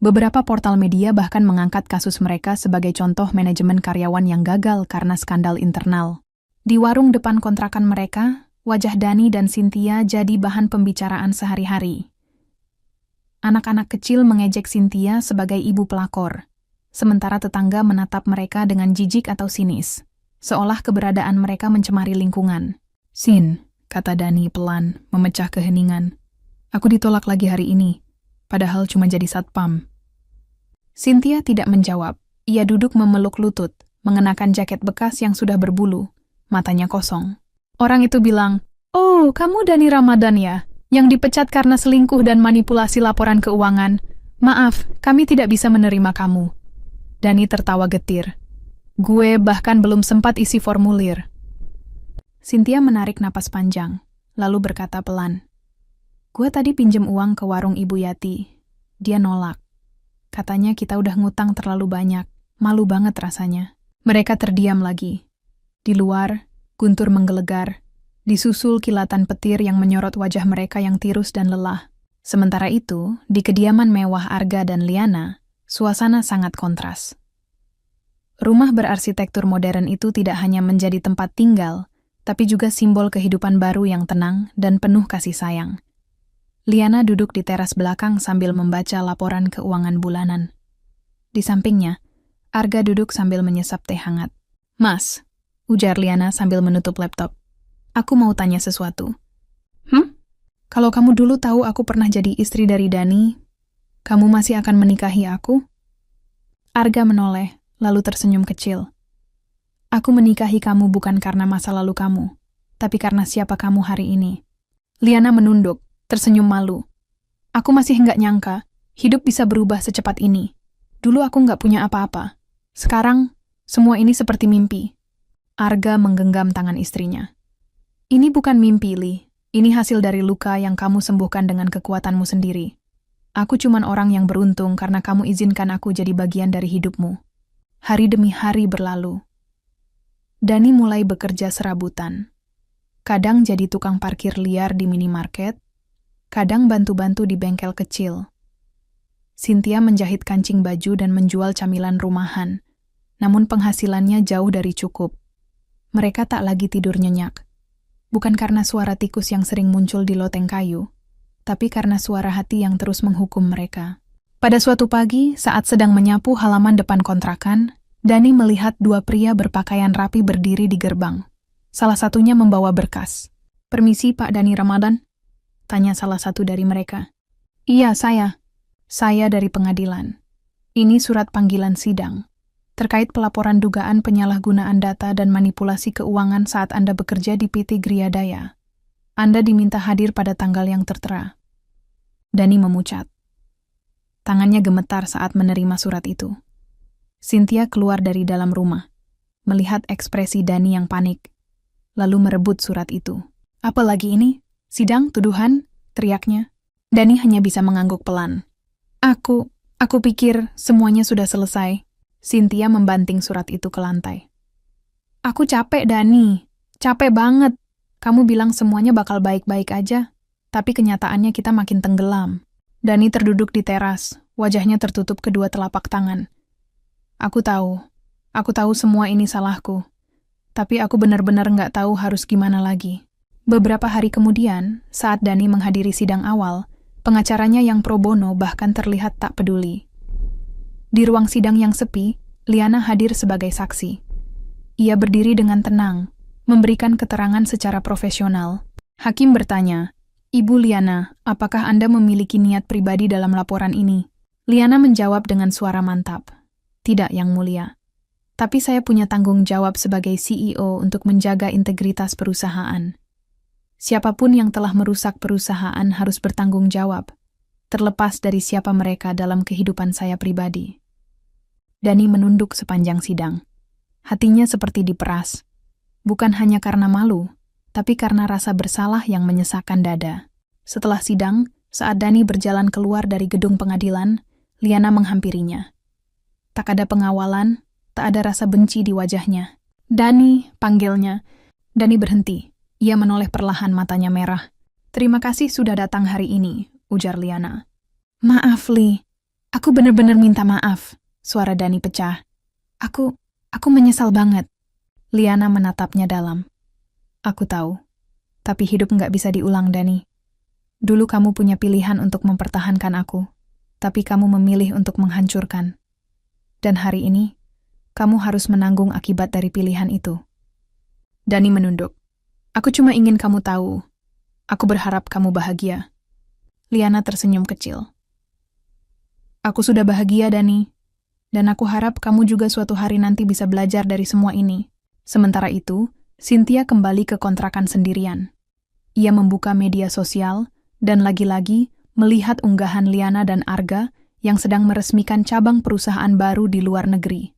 Beberapa portal media bahkan mengangkat kasus mereka sebagai contoh manajemen karyawan yang gagal karena skandal internal. Di warung depan kontrakan mereka, wajah Dani dan Cynthia jadi bahan pembicaraan sehari-hari. Anak-anak kecil mengejek Cynthia sebagai ibu pelakor, sementara tetangga menatap mereka dengan jijik atau sinis, seolah keberadaan mereka mencemari lingkungan. "Sin," kata Dani pelan, memecah keheningan. "Aku ditolak lagi hari ini, padahal cuma jadi satpam." Cynthia tidak menjawab. Ia duduk memeluk lutut, mengenakan jaket bekas yang sudah berbulu, matanya kosong. Orang itu bilang, "Oh, kamu Dani Ramadan ya, yang dipecat karena selingkuh dan manipulasi laporan keuangan. Maaf, kami tidak bisa menerima kamu." Dani tertawa getir. "Gue bahkan belum sempat isi formulir." Cynthia menarik napas panjang, lalu berkata pelan, "Gue tadi pinjem uang ke warung Ibu Yati. Dia nolak. Katanya kita udah ngutang terlalu banyak. Malu banget rasanya." Mereka terdiam lagi. Di luar, guntur menggelegar, disusul kilatan petir yang menyorot wajah mereka yang tirus dan lelah. Sementara itu, di kediaman mewah Arga dan Liana, suasana sangat kontras. Rumah berarsitektur modern itu tidak hanya menjadi tempat tinggal, tapi juga simbol kehidupan baru yang tenang dan penuh kasih sayang. Liana duduk di teras belakang sambil membaca laporan keuangan bulanan. Di sampingnya, Arga duduk sambil menyesap teh hangat. "Mas," ujar Liana sambil menutup laptop. "Aku mau tanya sesuatu." "Kalau kamu dulu tahu aku pernah jadi istri dari Dani, kamu masih akan menikahi aku?" Arga menoleh, lalu tersenyum kecil. "Aku menikahi kamu bukan karena masa lalu kamu, tapi karena siapa kamu hari ini." Liana menunduk, tersenyum malu. "Aku masih nggak nyangka, hidup bisa berubah secepat ini. Dulu aku nggak punya apa-apa. Sekarang, semua ini seperti mimpi." Arga menggenggam tangan istrinya. "Ini bukan mimpi, Li. Ini hasil dari luka yang kamu sembuhkan dengan kekuatanmu sendiri. Aku cuman orang yang beruntung karena kamu izinkan aku jadi bagian dari hidupmu." Hari demi hari berlalu. Dani mulai bekerja serabutan. Kadang jadi tukang parkir liar di minimarket, kadang bantu-bantu di bengkel kecil. Cynthia menjahit kancing baju dan menjual camilan rumahan, namun penghasilannya jauh dari cukup. Mereka tak lagi tidur nyenyak. Bukan karena suara tikus yang sering muncul di loteng kayu, tapi karena suara hati yang terus menghukum mereka. Pada suatu pagi, saat sedang menyapu halaman depan kontrakan, Dani melihat dua pria berpakaian rapi berdiri di gerbang. Salah satunya membawa berkas. "Permisi, Pak Dani Ramadan?" tanya salah satu dari mereka. "Iya, saya. Saya dari pengadilan. Ini surat panggilan sidang terkait pelaporan dugaan penyalahgunaan data dan manipulasi keuangan saat Anda bekerja di PT Griadaya. Anda diminta hadir pada tanggal yang tertera." Dani memucat. Tangannya gemetar saat menerima surat itu. Cynthia keluar dari dalam rumah, melihat ekspresi Dani yang panik, lalu merebut surat itu. "Apa lagi ini? Sidang, tuduhan?" teriaknya. Dani hanya bisa mengangguk pelan. Aku pikir semuanya sudah selesai." Cynthia membanting surat itu ke lantai. "Aku capek, Dani. Capek banget. Kamu bilang semuanya bakal baik-baik aja, tapi kenyataannya kita makin tenggelam." Dani terduduk di teras, wajahnya tertutup kedua telapak tangan. Aku tahu semua ini salahku. Tapi aku benar-benar nggak tahu harus gimana lagi." Beberapa hari kemudian, saat Dani menghadiri sidang awal, pengacaranya yang pro bono bahkan terlihat tak peduli. Di ruang sidang yang sepi, Liana hadir sebagai saksi. Ia berdiri dengan tenang, memberikan keterangan secara profesional. Hakim bertanya, "Ibu Liana, apakah Anda memiliki niat pribadi dalam laporan ini?" Liana menjawab dengan suara mantap. "Tidak, Yang Mulia. Tapi saya punya tanggung jawab sebagai CEO untuk menjaga integritas perusahaan. Siapapun yang telah merusak perusahaan harus bertanggung jawab, terlepas dari siapa mereka dalam kehidupan saya pribadi." Dani menunduk sepanjang sidang. Hatinya seperti diperas. Bukan hanya karena malu, tapi karena rasa bersalah yang menyesakkan dada. Setelah sidang, saat Dani berjalan keluar dari gedung pengadilan, Liana menghampirinya. Tak ada pengawalan, tak ada rasa benci di wajahnya. "Dani," panggilnya. Dani berhenti. Ia menoleh perlahan, matanya merah. "Terima kasih sudah datang hari ini," ujar Liana. "Maaf, Li. Aku benar-benar minta maaf." Suara Dani pecah. Aku menyesal banget." Liana menatapnya dalam. "Aku tahu. Tapi hidup nggak bisa diulang, Dani. Dulu kamu punya pilihan untuk mempertahankan aku, tapi kamu memilih untuk menghancurkan. Dan hari ini, kamu harus menanggung akibat dari pilihan itu." Dani menunduk. "Aku cuma ingin kamu tahu. Aku berharap kamu bahagia." Liana tersenyum kecil. "Aku sudah bahagia, Dani. Dan aku harap kamu juga suatu hari nanti bisa belajar dari semua ini. Sementara itu, Cynthia kembali ke kontrakan sendirian. Ia membuka media sosial, dan lagi-lagi melihat unggahan Liana dan Arga yang sedang meresmikan cabang perusahaan baru di luar negeri.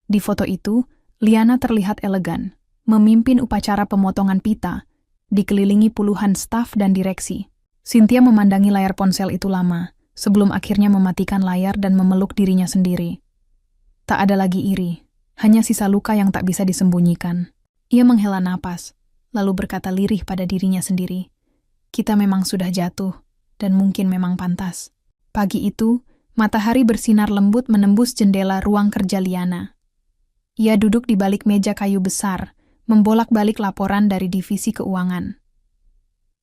Di foto itu, Liana terlihat elegan, memimpin upacara pemotongan pita, dikelilingi puluhan staf dan direksi. Cynthia memandangi layar ponsel itu lama, sebelum akhirnya mematikan layar dan memeluk dirinya sendiri. Tak ada lagi iri, hanya sisa luka yang tak bisa disembunyikan. Ia menghela napas, lalu berkata lirih pada dirinya sendiri, "Kita memang sudah jatuh, dan mungkin memang pantas." Pagi itu, matahari bersinar lembut menembus jendela ruang kerja Liana. Ia duduk di balik meja kayu besar, membolak-balik laporan dari divisi keuangan.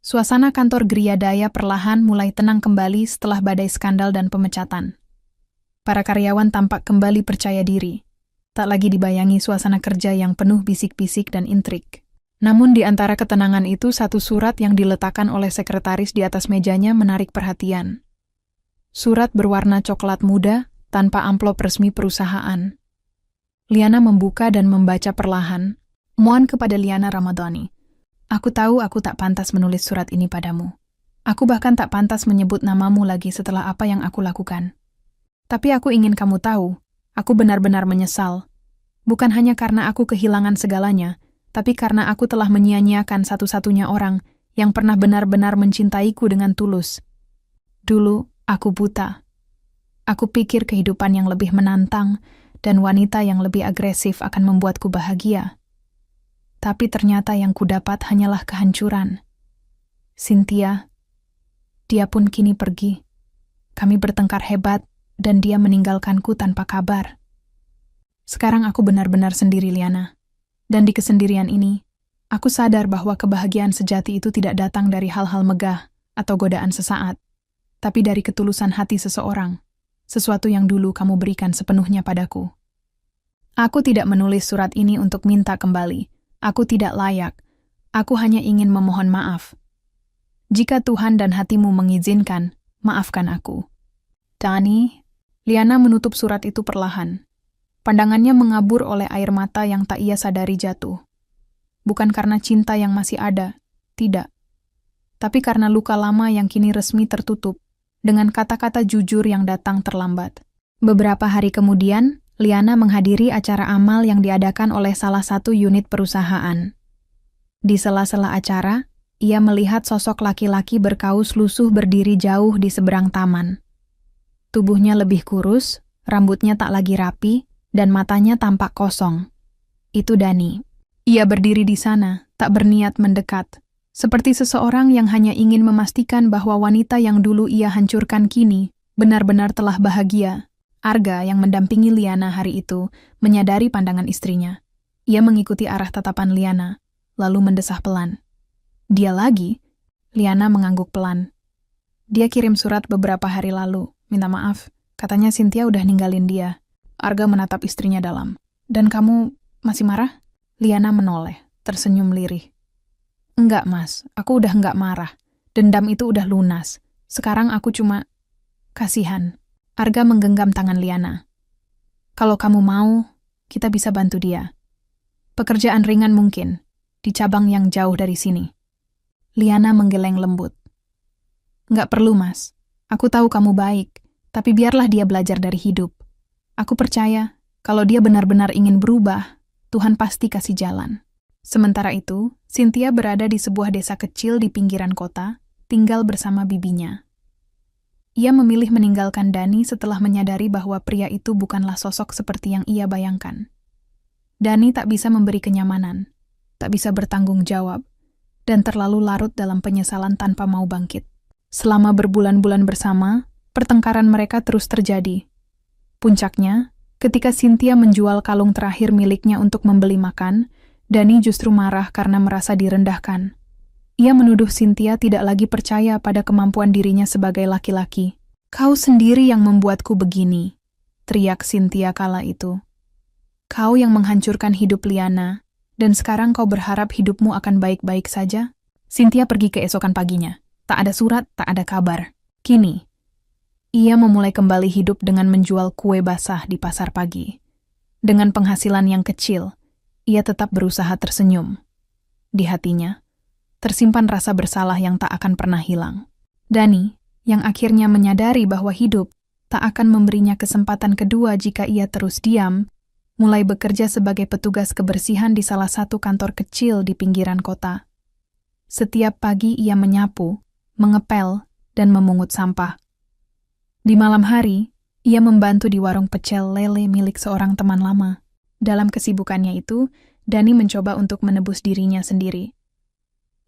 Suasana kantor Gria Daya perlahan mulai tenang kembali setelah badai skandal dan pemecatan. Para karyawan tampak kembali percaya diri, tak lagi dibayangi suasana kerja yang penuh bisik-bisik dan intrik. Namun di antara ketenangan itu, satu surat yang diletakkan oleh sekretaris di atas mejanya menarik perhatian. Surat berwarna coklat muda, tanpa amplop resmi perusahaan. Liana membuka dan membaca perlahan. Mohon kepada Liana Ramadhani. Aku tahu aku tak pantas menulis surat ini padamu. Aku bahkan tak pantas menyebut namamu lagi setelah apa yang aku lakukan. Tapi aku ingin kamu tahu, aku benar-benar menyesal. Bukan hanya karena aku kehilangan segalanya, tapi karena aku telah menyia-nyiakan satu-satunya orang yang pernah benar-benar mencintaiku dengan tulus. Dulu, aku buta. Aku pikir kehidupan yang lebih menantang dan wanita yang lebih agresif akan membuatku bahagia. Tapi ternyata yang kudapat hanyalah kehancuran. Cynthia, dia pun kini pergi. Kami bertengkar hebat, dan dia meninggalkanku tanpa kabar. Sekarang aku benar-benar sendiri, Liana. Dan di kesendirian ini, aku sadar bahwa kebahagiaan sejati itu tidak datang dari hal-hal megah atau godaan sesaat, tapi dari ketulusan hati seseorang, sesuatu yang dulu kamu berikan sepenuhnya padaku. Aku tidak menulis surat ini untuk minta kembali. Aku tidak layak. Aku hanya ingin memohon maaf. Jika Tuhan dan hatimu mengizinkan, maafkan aku. Dani, Liana menutup surat itu perlahan. Pandangannya mengabur oleh air mata yang tak ia sadari jatuh. Bukan karena cinta yang masih ada, tidak. Tapi karena luka lama yang kini resmi tertutup, dengan kata-kata jujur yang datang terlambat. Beberapa hari kemudian, Liana menghadiri acara amal yang diadakan oleh salah satu unit perusahaan. Di sela-sela acara, ia melihat sosok laki-laki berkaus lusuh berdiri jauh di seberang taman. Tubuhnya lebih kurus, rambutnya tak lagi rapi, dan matanya tampak kosong. Itu Dani. Ia berdiri di sana, tak berniat mendekat. Seperti seseorang yang hanya ingin memastikan bahwa wanita yang dulu ia hancurkan kini benar-benar telah bahagia. Arga yang mendampingi Liana hari itu menyadari pandangan istrinya. Ia mengikuti arah tatapan Liana, lalu mendesah pelan. Dia lagi, Liana mengangguk pelan. Dia kirim surat beberapa hari lalu, minta maaf. Katanya Cynthia udah ninggalin dia. Arga menatap istrinya dalam. Dan kamu masih marah? Liana menoleh, tersenyum lirih. Enggak, Mas. Aku udah enggak marah. Dendam itu udah lunas. Sekarang aku cuma kasihan. Arga menggenggam tangan Liana. Kalau kamu mau, kita bisa bantu dia. Pekerjaan ringan mungkin, di cabang yang jauh dari sini. Liana menggeleng lembut. Enggak perlu, Mas. Aku tahu kamu baik, tapi biarlah dia belajar dari hidup. Aku percaya, kalau dia benar-benar ingin berubah, Tuhan pasti kasih jalan. Sementara itu, Cynthia berada di sebuah desa kecil di pinggiran kota, tinggal bersama bibinya. Ia memilih meninggalkan Dani setelah menyadari bahwa pria itu bukanlah sosok seperti yang ia bayangkan. Dani tak bisa memberi kenyamanan, tak bisa bertanggung jawab, dan terlalu larut dalam penyesalan tanpa mau bangkit. Selama berbulan-bulan bersama, pertengkaran mereka terus terjadi. Puncaknya, ketika Cynthia menjual kalung terakhir miliknya untuk membeli makan, Dani justru marah karena merasa direndahkan. Ia menuduh Cynthia tidak lagi percaya pada kemampuan dirinya sebagai laki-laki. Kau sendiri yang membuatku begini, teriak Cynthia kala itu. Kau yang menghancurkan hidup Liana, dan sekarang kau berharap hidupmu akan baik-baik saja? Cynthia pergi keesokan paginya. Tak ada surat, tak ada kabar. Kini, Ia memulai kembali hidup dengan menjual kue basah di pasar pagi. Dengan penghasilan yang kecil, ia tetap berusaha tersenyum. Di hatinya, tersimpan rasa bersalah yang tak akan pernah hilang. Dani, yang akhirnya menyadari bahwa hidup tak akan memberinya kesempatan kedua jika ia terus diam, mulai bekerja sebagai petugas kebersihan di salah satu kantor kecil di pinggiran kota. Setiap pagi ia menyapu, mengepel, dan memungut sampah. Di malam hari, ia membantu di warung pecel lele milik seorang teman lama. Dalam kesibukannya itu, Dani mencoba untuk menebus dirinya sendiri.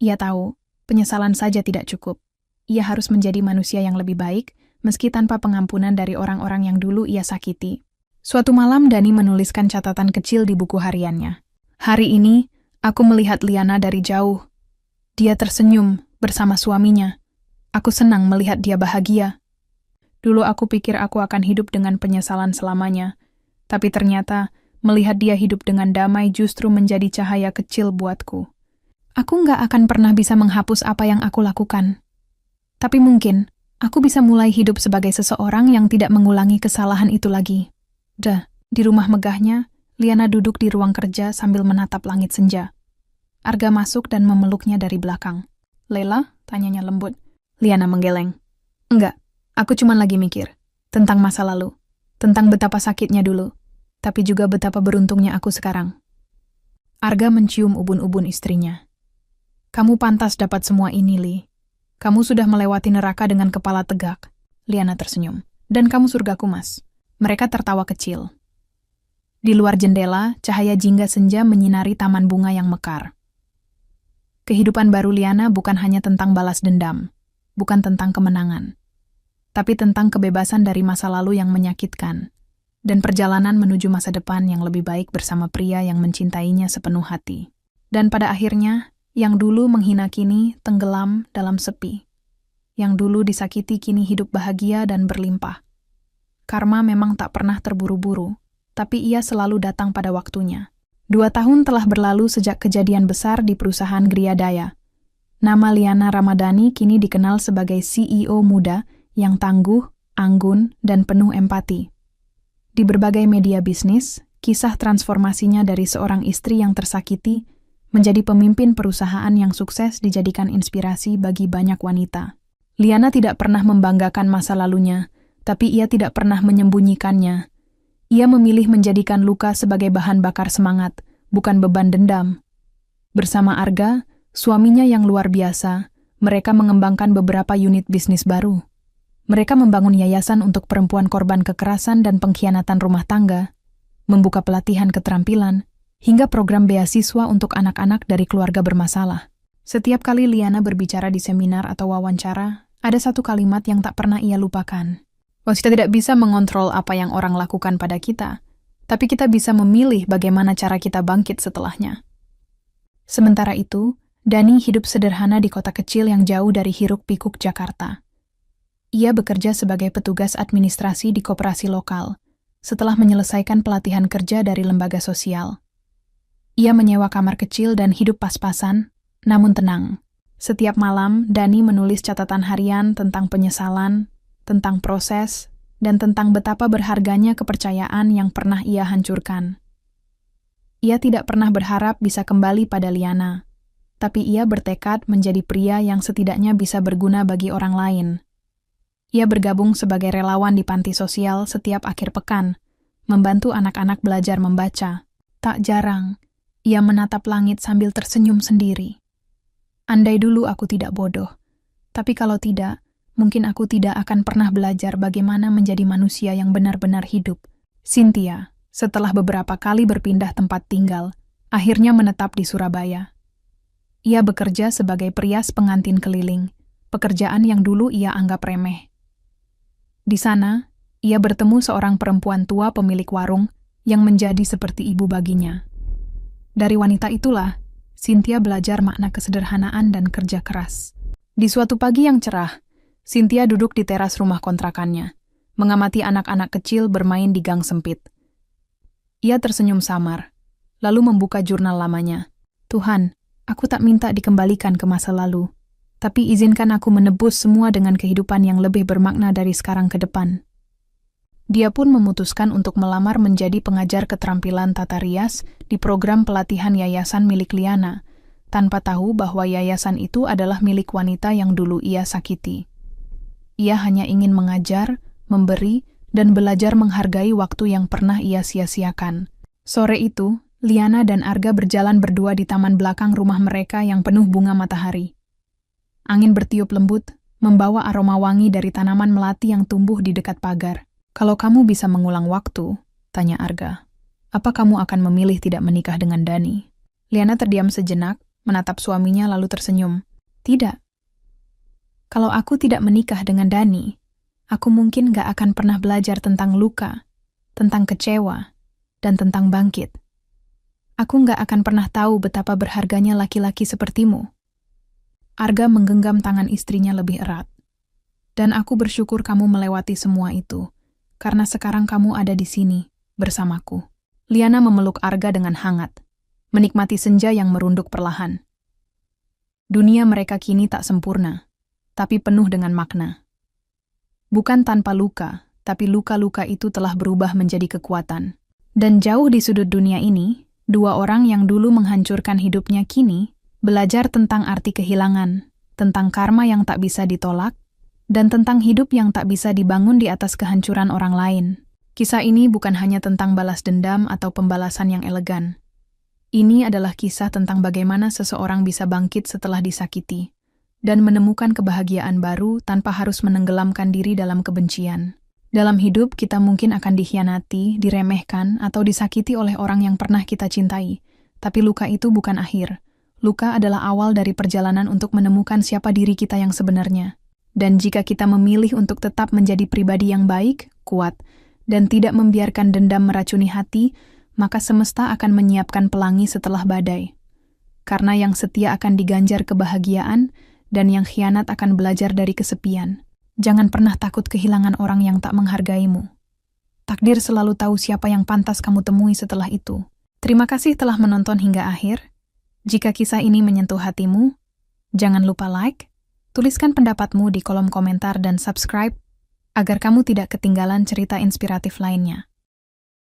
Ia tahu, penyesalan saja tidak cukup. Ia harus menjadi manusia yang lebih baik, meski tanpa pengampunan dari orang-orang yang dulu ia sakiti. Suatu malam Dani menuliskan catatan kecil di buku hariannya. Hari ini, aku melihat Liana dari jauh. Dia tersenyum bersama suaminya. Aku senang melihat dia bahagia. Dulu aku pikir aku akan hidup dengan penyesalan selamanya, tapi ternyata melihat dia hidup dengan damai justru menjadi cahaya kecil buatku. Aku nggak akan pernah bisa menghapus apa yang aku lakukan. Tapi mungkin, aku bisa mulai hidup sebagai seseorang yang tidak mengulangi kesalahan itu lagi. Di rumah megahnya, Liana duduk di ruang kerja sambil menatap langit senja. Arga masuk dan memeluknya dari belakang. "Lela?" tanyanya lembut. Liana menggeleng. "Enggak. Aku cuma lagi mikir, tentang masa lalu, tentang betapa sakitnya dulu, tapi juga betapa beruntungnya aku sekarang." Arga mencium ubun-ubun istrinya. "Kamu pantas dapat semua ini, Li. Kamu sudah melewati neraka dengan kepala tegak." Liana tersenyum. "Dan kamu surgaku, Mas." Mereka tertawa kecil. Di luar jendela, cahaya jingga senja menyinari taman bunga yang mekar. Kehidupan baru Liana bukan hanya tentang balas dendam, bukan tentang kemenangan, tapi tentang kebebasan dari masa lalu yang menyakitkan, dan perjalanan menuju masa depan yang lebih baik bersama pria yang mencintainya sepenuh hati. Dan pada akhirnya, yang dulu menghina kini tenggelam dalam sepi. Yang dulu disakiti kini hidup bahagia dan berlimpah. Karma memang tak pernah terburu-buru, tapi ia selalu datang pada waktunya. 2 tahun telah berlalu sejak kejadian besar di perusahaan Gria Daya. Nama Liana Ramadhani kini dikenal sebagai CEO muda yang tangguh, anggun, dan penuh empati. Di berbagai media bisnis, kisah transformasinya dari seorang istri yang tersakiti menjadi pemimpin perusahaan yang sukses dijadikan inspirasi bagi banyak wanita. Liana tidak pernah membanggakan masa lalunya, tapi ia tidak pernah menyembunyikannya. Ia memilih menjadikan luka sebagai bahan bakar semangat, bukan beban dendam. Bersama Arga, suaminya yang luar biasa, mereka mengembangkan beberapa unit bisnis baru. Mereka membangun yayasan untuk perempuan korban kekerasan dan pengkhianatan rumah tangga, membuka pelatihan keterampilan, hingga program beasiswa untuk anak-anak dari keluarga bermasalah. Setiap kali Liana berbicara di seminar atau wawancara, ada satu kalimat yang tak pernah ia lupakan. Bahwa kita tidak bisa mengontrol apa yang orang lakukan pada kita, tapi kita bisa memilih bagaimana cara kita bangkit setelahnya. Sementara itu, Dani hidup sederhana di kota kecil yang jauh dari hiruk-pikuk Jakarta. Ia bekerja sebagai petugas administrasi di koperasi lokal, setelah menyelesaikan pelatihan kerja dari lembaga sosial. Ia menyewa kamar kecil dan hidup pas-pasan, namun tenang. Setiap malam, Dani menulis catatan harian tentang penyesalan, tentang proses, dan tentang betapa berharganya kepercayaan yang pernah ia hancurkan. Ia tidak pernah berharap bisa kembali pada Liana, tapi ia bertekad menjadi pria yang setidaknya bisa berguna bagi orang lain. Ia bergabung sebagai relawan di panti sosial setiap akhir pekan, membantu anak-anak belajar membaca. Tak jarang, ia menatap langit sambil tersenyum sendiri. Andai dulu aku tidak bodoh, tapi kalau tidak, mungkin aku tidak akan pernah belajar bagaimana menjadi manusia yang benar-benar hidup. Cynthia, setelah beberapa kali berpindah tempat tinggal, akhirnya menetap di Surabaya. Ia bekerja sebagai perias pengantin keliling, pekerjaan yang dulu ia anggap remeh. Di sana, ia bertemu seorang perempuan tua pemilik warung yang menjadi seperti ibu baginya. Dari wanita itulah, Cynthia belajar makna kesederhanaan dan kerja keras. Di suatu pagi yang cerah, Cynthia duduk di teras rumah kontrakannya, mengamati anak-anak kecil bermain di gang sempit. Ia tersenyum samar, lalu membuka jurnal lamanya. "Tuhan, aku tak minta dikembalikan ke masa lalu, Tapi izinkan aku menebus semua dengan kehidupan yang lebih bermakna dari sekarang ke depan. Dia pun memutuskan untuk melamar menjadi pengajar keterampilan tata rias di program pelatihan yayasan milik Liana, tanpa tahu bahwa yayasan itu adalah milik wanita yang dulu ia sakiti. Ia hanya ingin mengajar, memberi, dan belajar menghargai waktu yang pernah ia sia-siakan. Sore itu, Liana dan Arga berjalan berdua di taman belakang rumah mereka yang penuh bunga matahari. Angin bertiup lembut, membawa aroma wangi dari tanaman melati yang tumbuh di dekat pagar. "Kalau kamu bisa mengulang waktu," tanya Arga, "apa kamu akan memilih tidak menikah dengan Dani?" Liana terdiam sejenak, menatap suaminya lalu tersenyum. "Tidak. Kalau aku tidak menikah dengan Dani, aku mungkin gak akan pernah belajar tentang luka, tentang kecewa, dan tentang bangkit. Aku gak akan pernah tahu betapa berharganya laki-laki sepertimu." Arga menggenggam tangan istrinya lebih erat. "Dan aku bersyukur kamu melewati semua itu, karena sekarang kamu ada di sini, bersamaku." Liana memeluk Arga dengan hangat, menikmati senja yang merunduk perlahan. Dunia mereka kini tak sempurna, tapi penuh dengan makna. Bukan tanpa luka, tapi luka-luka itu telah berubah menjadi kekuatan. Dan jauh di sudut dunia ini, dua orang yang dulu menghancurkan hidupnya kini belajar tentang arti kehilangan, tentang karma yang tak bisa ditolak, dan tentang hidup yang tak bisa dibangun di atas kehancuran orang lain. Kisah ini bukan hanya tentang balas dendam atau pembalasan yang elegan. Ini adalah kisah tentang bagaimana seseorang bisa bangkit setelah disakiti, dan menemukan kebahagiaan baru tanpa harus menenggelamkan diri dalam kebencian. Dalam hidup, kita mungkin akan dikhianati, diremehkan, atau disakiti oleh orang yang pernah kita cintai. Tapi luka itu bukan akhir. Luka adalah awal dari perjalanan untuk menemukan siapa diri kita yang sebenarnya. Dan jika kita memilih untuk tetap menjadi pribadi yang baik, kuat, dan tidak membiarkan dendam meracuni hati, maka semesta akan menyiapkan pelangi setelah badai. Karena yang setia akan diganjar kebahagiaan, dan yang khianat akan belajar dari kesepian. Jangan pernah takut kehilangan orang yang tak menghargaimu. Takdir selalu tahu siapa yang pantas kamu temui setelah itu. Terima kasih telah menonton hingga akhir. Jika kisah ini menyentuh hatimu, jangan lupa like, tuliskan pendapatmu di kolom komentar dan subscribe, agar kamu tidak ketinggalan cerita inspiratif lainnya.